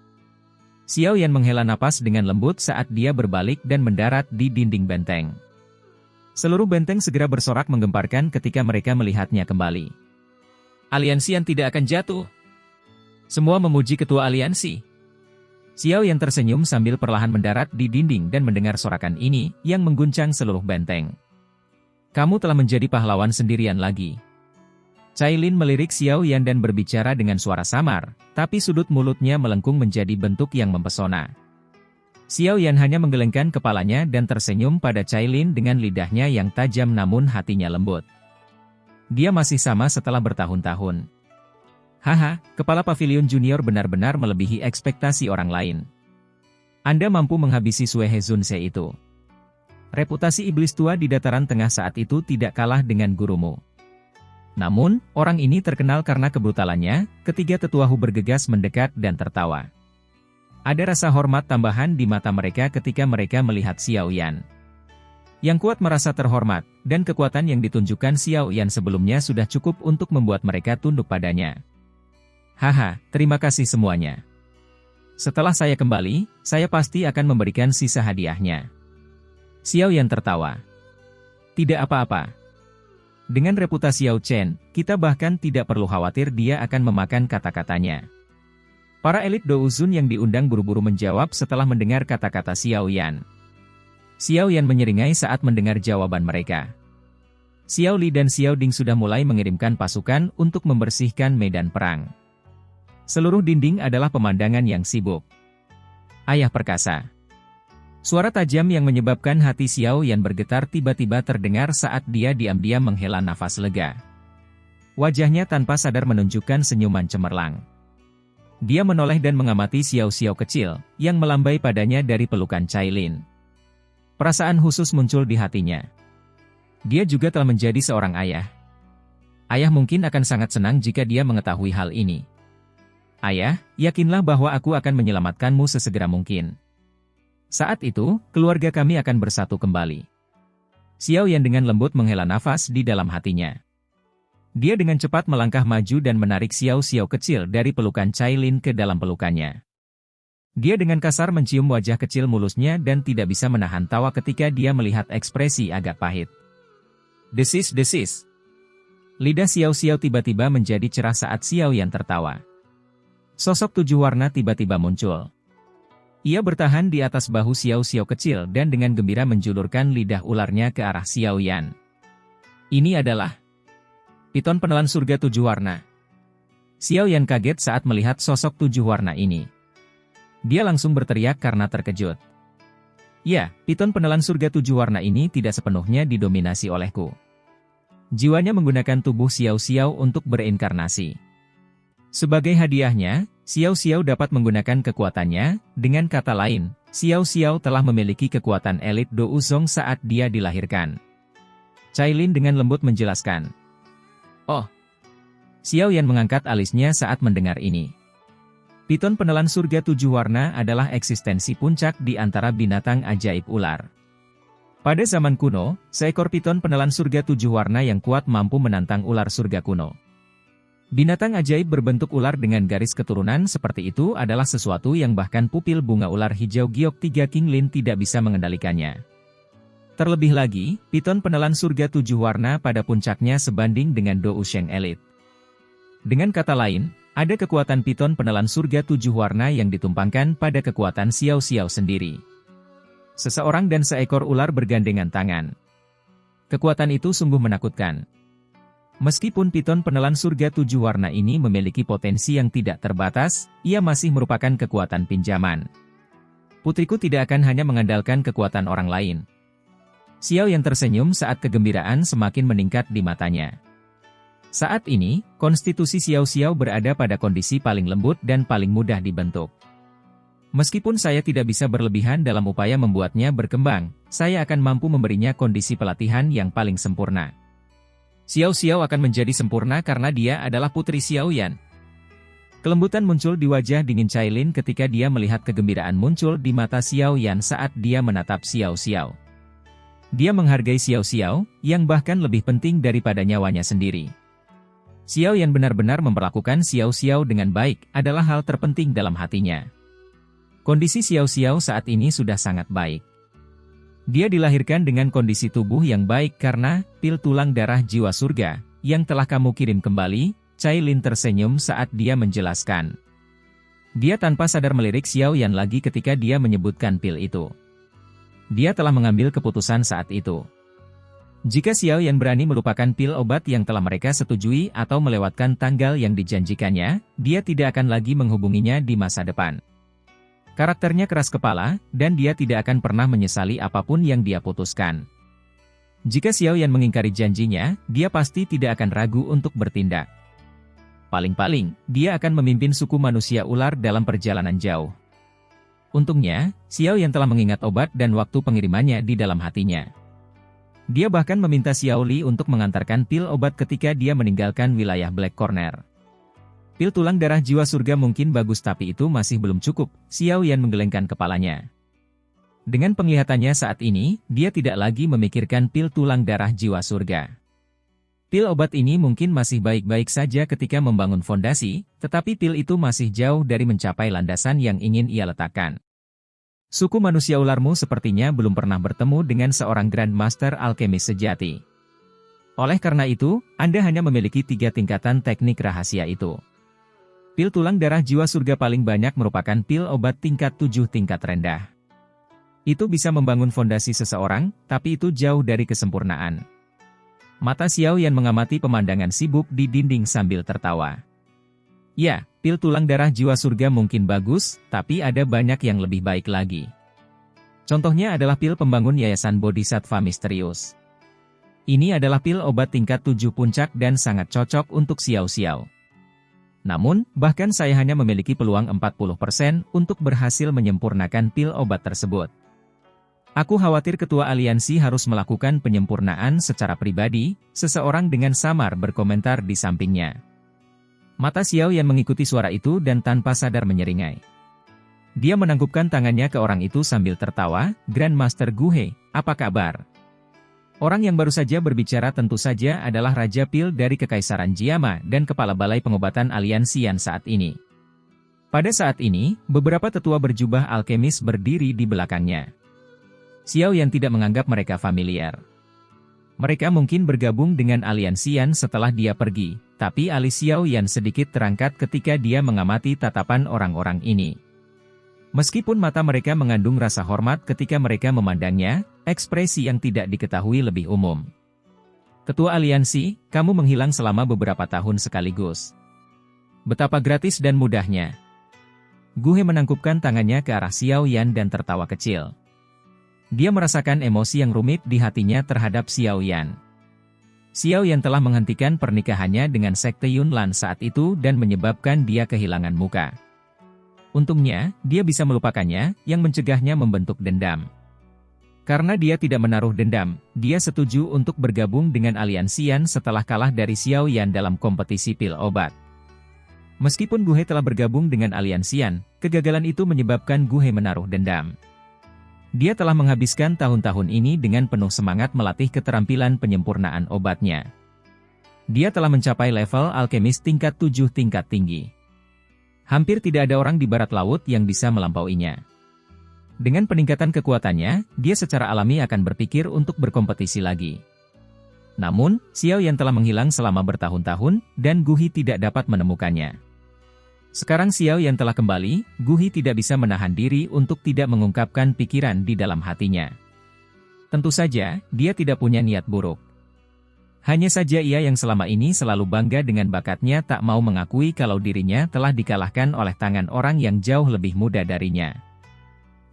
Xiao Yan menghela napas dengan lembut saat dia berbalik dan mendarat di dinding benteng. Seluruh benteng segera bersorak menggemparkan ketika mereka melihatnya kembali. Aliansian tidak akan jatuh. Semua memuji ketua aliansi. Xiao Yan tersenyum sambil perlahan mendarat di dinding dan mendengar sorakan ini yang mengguncang seluruh benteng. Kamu telah menjadi pahlawan sendirian lagi. Cailin melirik Xiao Yan dan berbicara dengan suara samar, tapi sudut mulutnya melengkung menjadi bentuk yang mempesona. Xiao Yan hanya menggelengkan kepalanya dan tersenyum pada Cailin dengan lidahnya yang tajam namun hatinya lembut. Dia masih sama setelah bertahun-tahun. Haha, kepala pavilion junior benar-benar melebihi ekspektasi orang lain. Anda mampu menghabisi Sue Hezunse itu. Reputasi iblis tua di dataran tengah saat itu tidak kalah dengan gurumu. Namun, orang ini terkenal karena kebrutalannya. Ketiga tetua Hu bergegas mendekat dan tertawa. Ada rasa hormat tambahan di mata mereka ketika mereka melihat Xiao Yan. Yang kuat merasa terhormat, dan kekuatan yang ditunjukkan Xiao Yan sebelumnya sudah cukup untuk membuat mereka tunduk padanya. Haha, terima kasih semuanya. Setelah saya kembali, saya pasti akan memberikan sisa hadiahnya. Xiao Yan tertawa. Tidak apa-apa. Dengan reputasi Xiao Chen, kita bahkan tidak perlu khawatir dia akan memakan kata-katanya. Para elit Douzun yang diundang buru-buru menjawab setelah mendengar kata-kata Xiao Yan. Xiao Yan menyeringai saat mendengar jawaban mereka. Xiao Li dan Xiao Ding sudah mulai mengirimkan pasukan untuk membersihkan medan perang. Seluruh dinding adalah pemandangan yang sibuk. Ayah perkasa. Suara tajam yang menyebabkan hati Xiao Yan bergetar tiba-tiba terdengar saat dia diam-diam menghela nafas lega. Wajahnya tanpa sadar menunjukkan senyuman cemerlang. Dia menoleh dan mengamati Xiao-Xiao kecil, yang melambai padanya dari pelukan Cailin. Perasaan khusus muncul di hatinya. Dia juga telah menjadi seorang ayah. Ayah mungkin akan sangat senang jika dia mengetahui hal ini. Ayah, yakinlah bahwa aku akan menyelamatkanmu sesegera mungkin. Saat itu, keluarga kami akan bersatu kembali. Xiao Yan dengan lembut menghela nafas di dalam hatinya. Dia dengan cepat melangkah maju dan menarik Xiao-Xiao kecil dari pelukan Cailin ke dalam pelukannya. Dia dengan kasar mencium wajah kecil mulusnya dan tidak bisa menahan tawa ketika dia melihat ekspresi agak pahit. Desis. Lidah Xiao-Xiao tiba-tiba menjadi cerah saat Xiao Yan tertawa. Sosok 7 warna tiba-tiba muncul. Ia bertahan di atas bahu Xiao-Xiao kecil dan dengan gembira menjulurkan lidah ularnya ke arah Xiao Yan. Ini adalah piton penelan surga 7 warna. Xiao Yan kaget saat melihat sosok 7 warna ini. Dia langsung berteriak karena terkejut. Ya, piton penelan surga 7 warna ini tidak sepenuhnya didominasi olehku. Jiwanya menggunakan tubuh Xiao-Xiao untuk berinkarnasi. Sebagai hadiahnya, Xiao-Xiao dapat menggunakan kekuatannya. Dengan kata lain, Xiao-Xiao telah memiliki kekuatan elit Douzong saat dia dilahirkan. Cailin dengan lembut menjelaskan. Oh. Xiao Yan mengangkat alisnya saat mendengar ini. Piton penelan surga 7 warna adalah eksistensi puncak di antara binatang ajaib ular. Pada zaman kuno, seekor piton penelan surga 7 warna yang kuat mampu menantang ular surga kuno. Binatang ajaib berbentuk ular dengan garis keturunan seperti itu adalah sesuatu yang bahkan pupil bunga ular hijau giok 3 King Lin tidak bisa mengendalikannya. Terlebih lagi, piton penelan surga 7 warna pada puncaknya sebanding dengan Dousheng elit. Dengan kata lain, ada kekuatan piton penelan surga 7 warna yang ditumpangkan pada kekuatan Xiao-Xiao sendiri. Seseorang dan seekor ular bergandengan tangan. Kekuatan itu sungguh menakutkan. Meskipun piton penelan surga 7 warna ini memiliki potensi yang tidak terbatas, ia masih merupakan kekuatan pinjaman. Putriku tidak akan hanya mengandalkan kekuatan orang lain. Xiao yang tersenyum saat kegembiraan semakin meningkat di matanya. Saat ini, konstitusi Xiao-Xiao berada pada kondisi paling lembut dan paling mudah dibentuk. Meskipun saya tidak bisa berlebihan dalam upaya membuatnya berkembang, saya akan mampu memberinya kondisi pelatihan yang paling sempurna. Xiao-Xiao akan menjadi sempurna karena dia adalah putri Xiao Yan. Kelembutan muncul di wajah dingin Cailin ketika dia melihat kegembiraan muncul di mata Xiao Yan saat dia menatap Xiao-Xiao. Dia menghargai Xiao-Xiao, yang bahkan lebih penting daripada nyawanya sendiri. Xiao Yan benar-benar memperlakukan Xiao-Xiao dengan baik adalah hal terpenting dalam hatinya. Kondisi Xiao-Xiao saat ini sudah sangat baik. Dia dilahirkan dengan kondisi tubuh yang baik karena pil tulang darah jiwa surga yang telah kamu kirim kembali. Cailin tersenyum saat dia menjelaskan. Dia tanpa sadar melirik Xiao Yan lagi ketika dia menyebutkan pil itu. Dia telah mengambil keputusan saat itu. Jika Xiao Yan berani melupakan pil obat yang telah mereka setujui atau melewatkan tanggal yang dijanjikannya, dia tidak akan lagi menghubunginya di masa depan. Karakternya keras kepala, dan dia tidak akan pernah menyesali apapun yang dia putuskan. Jika Xiao Yan mengingkari janjinya, dia pasti tidak akan ragu untuk bertindak. Paling-paling, dia akan memimpin suku manusia ular dalam perjalanan jauh. Untungnya, Xiao Yan telah mengingat obat dan waktu pengirimannya di dalam hatinya. Dia bahkan meminta Xiao Li untuk mengantarkan pil obat ketika dia meninggalkan wilayah Black Corner. Pil tulang darah jiwa surga mungkin bagus tapi itu masih belum cukup, Xiao Yan menggelengkan kepalanya. Dengan penglihatannya saat ini, dia tidak lagi memikirkan pil tulang darah jiwa surga. Pil obat ini mungkin masih baik-baik saja ketika membangun fondasi, tetapi pil itu masih jauh dari mencapai landasan yang ingin ia letakkan. Suku manusia ularmu sepertinya belum pernah bertemu dengan seorang Grandmaster Alkemis sejati. Oleh karena itu, Anda hanya memiliki 3 tingkatan teknik rahasia itu. Pil tulang darah jiwa surga paling banyak merupakan pil obat tingkat 7 tingkat rendah. Itu bisa membangun fondasi seseorang, tapi itu jauh dari kesempurnaan. Mata Xiao Yan mengamati pemandangan sibuk di dinding sambil tertawa. Ya, pil tulang darah jiwa surga mungkin bagus, tapi ada banyak yang lebih baik lagi. Contohnya adalah pil pembangun yayasan Bodhisattva misterius. Ini adalah pil obat tingkat 7 puncak dan sangat cocok untuk Xiao Xiao. Namun, bahkan saya hanya memiliki peluang 40% untuk berhasil menyempurnakan pil obat tersebut. Aku khawatir ketua aliansi harus melakukan penyempurnaan secara pribadi, seseorang dengan samar berkomentar di sampingnya. Mata Xiao Yan mengikuti suara itu dan tanpa sadar menyeringai. Dia menanggupkan tangannya ke orang itu sambil tertawa, Grandmaster Guhe, apa kabar? Orang yang baru saja berbicara tentu saja adalah Raja Pil dari Kekaisaran Jiama dan Kepala Balai Pengobatan Aliansian saat ini. Pada saat ini, beberapa tetua berjubah alkemis berdiri di belakangnya. Xiao Yan tidak menganggap mereka familiar. Mereka mungkin bergabung dengan Aliansian setelah dia pergi, tapi alis Xiao Yan sedikit terangkat ketika dia mengamati tatapan orang-orang ini. Meskipun mata mereka mengandung rasa hormat ketika mereka memandangnya, ekspresi yang tidak diketahui lebih umum. Ketua Aliansi, kamu menghilang selama beberapa tahun sekaligus. Betapa gratis dan mudahnya. Guhe menangkupkan tangannya ke arah Xiao Yan dan tertawa kecil. Dia merasakan emosi yang rumit di hatinya terhadap Xiao Yan. Xiao Yan telah menghentikan pernikahannya dengan Sekte Yunlan saat itu dan menyebabkan dia kehilangan muka. Untungnya, dia bisa melupakannya, yang mencegahnya membentuk dendam. Karena dia tidak menaruh dendam, dia setuju untuk bergabung dengan Aliansian setelah kalah dari Xiao Yan dalam kompetisi pil obat. Meskipun Guhe telah bergabung dengan Aliansian, kegagalan itu menyebabkan Guhe menaruh dendam. Dia telah menghabiskan tahun-tahun ini dengan penuh semangat melatih keterampilan penyempurnaan obatnya. Dia telah mencapai level alkemis tingkat 7 tingkat tinggi. Hampir tidak ada orang di barat laut yang bisa melampauinya. Dengan peningkatan kekuatannya, dia secara alami akan berpikir untuk berkompetisi lagi. Namun, Xiao Yan telah menghilang selama bertahun-tahun, dan Guhi tidak dapat menemukannya. Sekarang Xiao Yan telah kembali, Guhi tidak bisa menahan diri untuk tidak mengungkapkan pikiran di dalam hatinya. Tentu saja, dia tidak punya niat buruk. Hanya saja ia yang selama ini selalu bangga dengan bakatnya tak mau mengakui kalau dirinya telah dikalahkan oleh tangan orang yang jauh lebih muda darinya.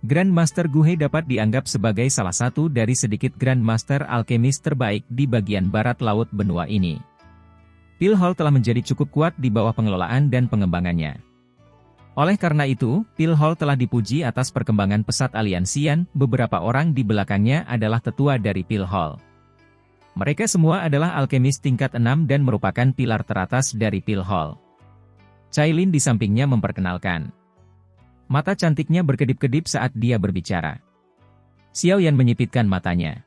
Grandmaster Guhe dapat dianggap sebagai salah satu dari sedikit Grandmaster alkemis terbaik di bagian barat laut benua ini. Pil Hall telah menjadi cukup kuat di bawah pengelolaan dan pengembangannya. Oleh karena itu, Pil Hall telah dipuji atas perkembangan pesat Aliansian, beberapa orang di belakangnya adalah tetua dari Pil Hall. Mereka semua adalah alkemis tingkat 6 dan merupakan pilar teratas dari Pil Hall. Cailin di sampingnya memperkenalkan. Mata cantiknya berkedip-kedip saat dia berbicara. Xiao Yan menyipitkan matanya.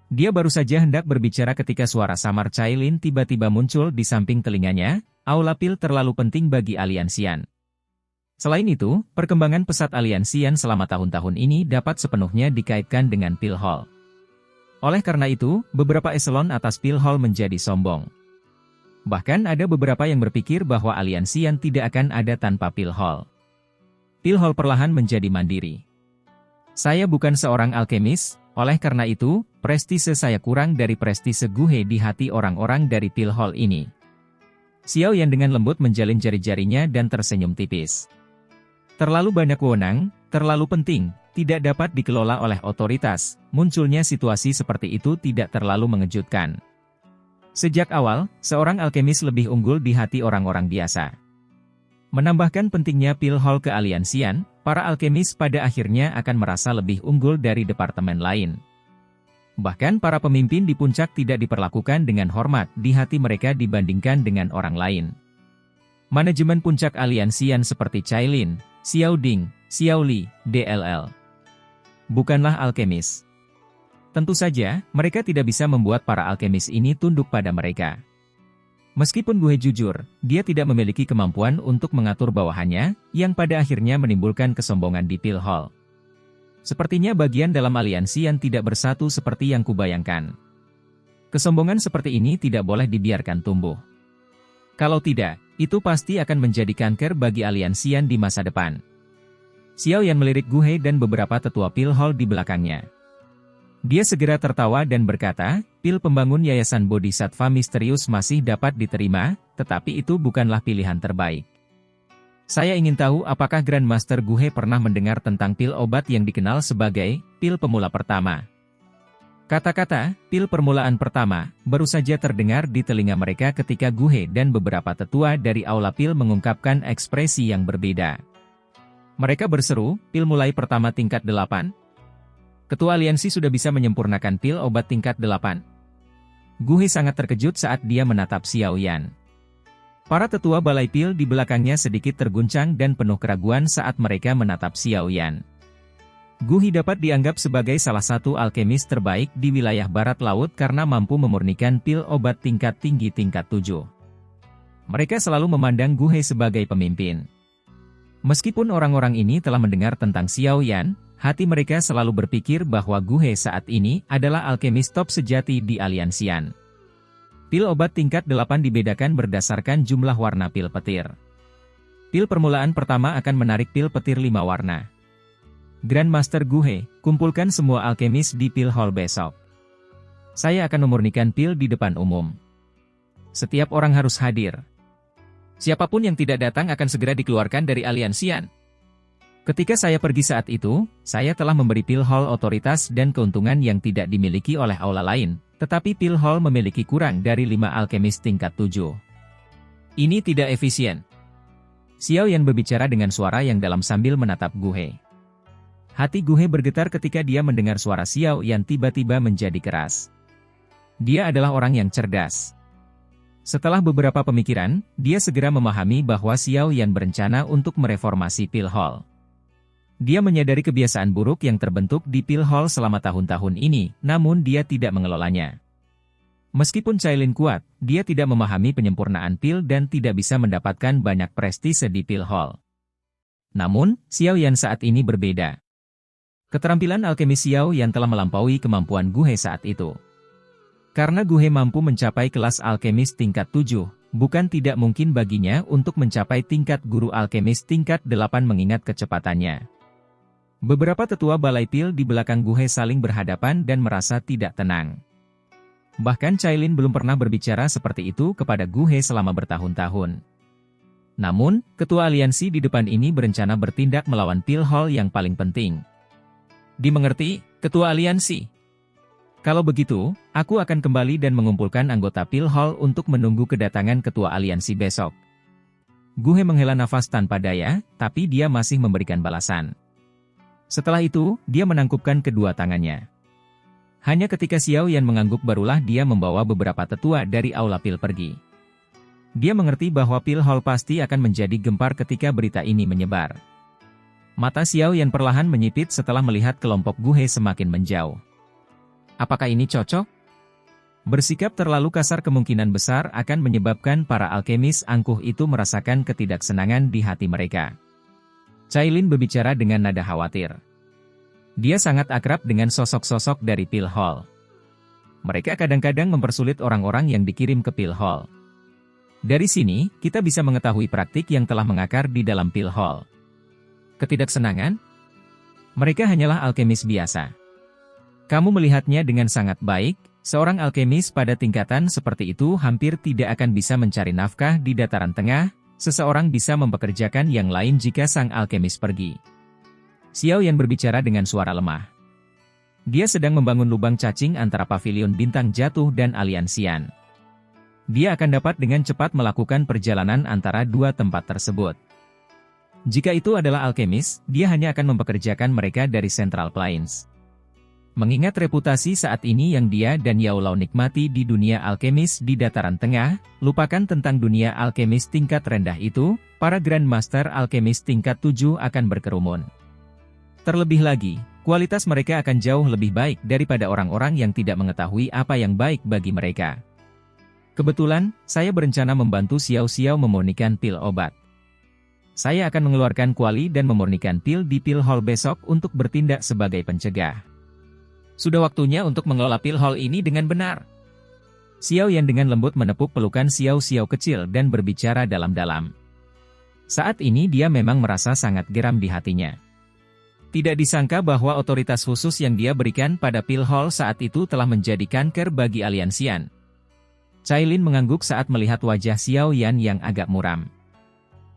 Dia baru saja hendak berbicara ketika suara samar Cailin tiba-tiba muncul di samping telinganya, aula pil terlalu penting bagi Aliansian. Selain itu, perkembangan pesat Aliansian selama tahun-tahun ini dapat sepenuhnya dikaitkan dengan Pil Hall. Oleh karena itu, beberapa eselon atas Pil Hall menjadi sombong. Bahkan ada beberapa yang berpikir bahwa Aliansian tidak akan ada tanpa Pil Hall. Pil Hall perlahan menjadi mandiri. Saya bukan seorang alkemis, oleh karena itu, prestise saya kurang dari prestise Guhe di hati orang-orang dari Pil Hall ini. Xiao Yan dengan lembut menjalin jari-jarinya dan tersenyum tipis. Terlalu banyak wewenang, terlalu penting, tidak dapat dikelola oleh otoritas, munculnya situasi seperti itu tidak terlalu mengejutkan. Sejak awal, seorang alkemis lebih unggul di hati orang-orang biasa. Menambahkan pentingnya Pil Hall ke Aliansian, para alkemis pada akhirnya akan merasa lebih unggul dari departemen lain. Bahkan para pemimpin di puncak tidak diperlakukan dengan hormat di hati mereka dibandingkan dengan orang lain. Manajemen puncak aliansian seperti Cailin, Xiao Ding, Xiao Li, DLL. Bukanlah alkemis. Tentu saja, mereka tidak bisa membuat para alkemis ini tunduk pada mereka. Meskipun Guhe jujur, dia tidak memiliki kemampuan untuk mengatur bawahannya, yang pada akhirnya menimbulkan kesombongan di Pale Hall. Sepertinya bagian dalam aliansi yang tidak bersatu seperti yang kubayangkan. Kesombongan seperti ini tidak boleh dibiarkan tumbuh. Kalau tidak, itu pasti akan menjadi kanker bagi aliansian di masa depan. Xiao Yan melirik Guhe dan beberapa tetua Pale Hall di belakangnya. Dia segera tertawa dan berkata, pil pembangun Yayasan Bodhisattva misterius masih dapat diterima, tetapi itu bukanlah pilihan terbaik. Saya ingin tahu apakah Grandmaster Guhe pernah mendengar tentang pil obat yang dikenal sebagai pil pemula pertama. Kata-kata pil permulaan pertama baru saja terdengar di telinga mereka ketika Guhe dan beberapa tetua dari Aula Pil mengungkapkan ekspresi yang berbeda. Mereka berseru, pil mulai pertama tingkat 8. Ketua aliansi sudah bisa menyempurnakan pil obat tingkat 8. Guhe sangat terkejut saat dia menatap Xiao Yan. Para tetua balai pil di belakangnya sedikit terguncang dan penuh keraguan saat mereka menatap Xiao Yan. Guhe dapat dianggap sebagai salah satu alkemis terbaik di wilayah barat laut karena mampu memurnikan pil obat tingkat tinggi tingkat 7. Mereka selalu memandang Guhe sebagai pemimpin. Meskipun orang-orang ini telah mendengar tentang Xiao Yan, hati mereka selalu berpikir bahwa Guhe saat ini adalah alkemis top sejati di aliansian. Pil obat tingkat 8 dibedakan berdasarkan jumlah warna pil petir. Pil permulaan pertama akan menarik pil petir 5 warna. Grandmaster Guhe, kumpulkan semua alkemis di Pale Hall besok. Saya akan memurnikan pil di depan umum. Setiap orang harus hadir. Siapapun yang tidak datang akan segera dikeluarkan dari aliansian. Ketika saya pergi saat itu, saya telah memberi Pale Hall otoritas dan keuntungan yang tidak dimiliki oleh aula lain. Tetapi Pale Hall memiliki kurang dari 5 alkemis tingkat 7. Ini tidak efisien. Xiao Yan berbicara dengan suara yang dalam sambil menatap Guhe. Hati Guhe bergetar ketika dia mendengar suara Xiao Yan tiba-tiba menjadi keras. Dia adalah orang yang cerdas. Setelah beberapa pemikiran, dia segera memahami bahwa Xiao Yan berencana untuk mereformasi Pale Hall. Dia menyadari kebiasaan buruk yang terbentuk di Pale Hall selama tahun-tahun ini, namun dia tidak mengelolanya. Meskipun Cailin kuat, dia tidak memahami penyempurnaan pil dan tidak bisa mendapatkan banyak prestise di Pale Hall. Namun, Xiao Yan saat ini berbeda. Keterampilan alkemis Xiao Yan telah melampaui kemampuan Guhe saat itu. Karena Guhe mampu mencapai kelas alkemis tingkat 7, bukan tidak mungkin baginya untuk mencapai tingkat guru alkemis tingkat 8 mengingat kecepatannya. Beberapa tetua balai pil di belakang Guhe saling berhadapan dan merasa tidak tenang. Bahkan Cailin belum pernah berbicara seperti itu kepada Guhe selama bertahun-tahun. Namun, ketua aliansi di depan ini berencana bertindak melawan Pale Hall yang paling penting. Dimengerti, ketua aliansi? Kalau begitu, aku akan kembali dan mengumpulkan anggota Pale Hall untuk menunggu kedatangan ketua aliansi besok. Guhe menghela nafas tanpa daya, tapi dia masih memberikan balasan. Setelah itu, dia menangkupkan kedua tangannya. Hanya ketika Xiao Yan mengangguk barulah dia membawa beberapa tetua dari Aula Pil pergi. Dia mengerti bahwa Pale Hall pasti akan menjadi gempar ketika berita ini menyebar. Mata Xiao Yan perlahan menyipit setelah melihat kelompok Guhe semakin menjauh. Apakah ini cocok? Bersikap terlalu kasar kemungkinan besar akan menyebabkan para alkemis angkuh itu merasakan ketidaksenangan di hati mereka. Cailin berbicara dengan nada khawatir. Dia sangat akrab dengan sosok-sosok dari Pale Hall. Mereka kadang-kadang mempersulit orang-orang yang dikirim ke Pale Hall. Dari sini, kita bisa mengetahui praktik yang telah mengakar di dalam Pale Hall. Ketidaksenangan? Mereka hanyalah alkemis biasa. Kamu melihatnya dengan sangat baik, seorang alkemis pada tingkatan seperti itu hampir tidak akan bisa mencari nafkah di dataran tengah. Seseorang bisa mempekerjakan yang lain jika sang alkemis pergi. Xiao Yan berbicara dengan suara lemah. Dia sedang membangun lubang cacing antara pavilion bintang jatuh dan aliansian. Dia akan dapat dengan cepat melakukan perjalanan antara dua tempat tersebut. Jika itu adalah alkemis, dia hanya akan mempekerjakan mereka dari Central Plains. Mengingat reputasi saat ini yang dia dan Yao Lao nikmati di dunia alkemis di dataran tengah, lupakan tentang dunia alkemis tingkat rendah itu, para Grandmaster alkemis tingkat 7 akan berkerumun. Terlebih lagi, kualitas mereka akan jauh lebih baik daripada orang-orang yang tidak mengetahui apa yang baik bagi mereka. Kebetulan, saya berencana membantu Xiao Xiao memurnikan pil obat. Saya akan mengeluarkan kuali dan memurnikan pil di pil hall besok untuk bertindak sebagai pencegah. Sudah waktunya untuk mengelola pil hall ini dengan benar. Xiao Yan dengan lembut menepuk pelukan Xiao Xiao kecil dan berbicara dalam-dalam. Saat ini dia memang merasa sangat geram di hatinya. Tidak disangka bahwa otoritas khusus yang dia berikan pada pil hall saat itu telah menjadi kanker bagi aliansian. Cailin mengangguk saat melihat wajah Xiao Yan yang agak muram.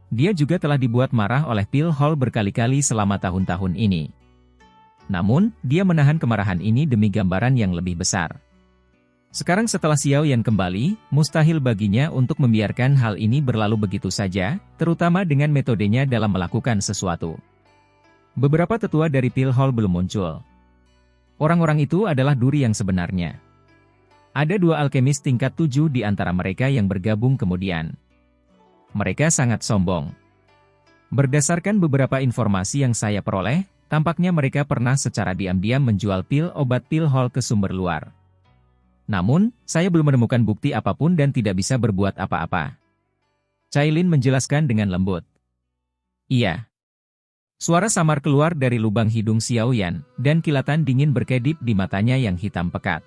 Dia juga telah dibuat marah oleh pil hall berkali-kali selama tahun-tahun ini. Namun, dia menahan kemarahan ini demi gambaran yang lebih besar. Sekarang setelah Xiao Yan kembali, mustahil baginya untuk membiarkan hal ini berlalu begitu saja, terutama dengan metodenya dalam melakukan sesuatu. Beberapa tetua dari pil hall belum muncul. Orang-orang itu adalah duri yang sebenarnya. Ada 2 alkemis tingkat 7 di antara mereka yang bergabung kemudian. Mereka sangat sombong. Berdasarkan beberapa informasi yang saya peroleh, tampaknya mereka pernah secara diam-diam menjual pil obat pil hall ke sumber luar. Namun, saya belum menemukan bukti apapun dan tidak bisa berbuat apa-apa. Cailin menjelaskan dengan lembut. Iya. Suara samar keluar dari lubang hidung Xiao Yan, dan kilatan dingin berkedip di matanya yang hitam pekat.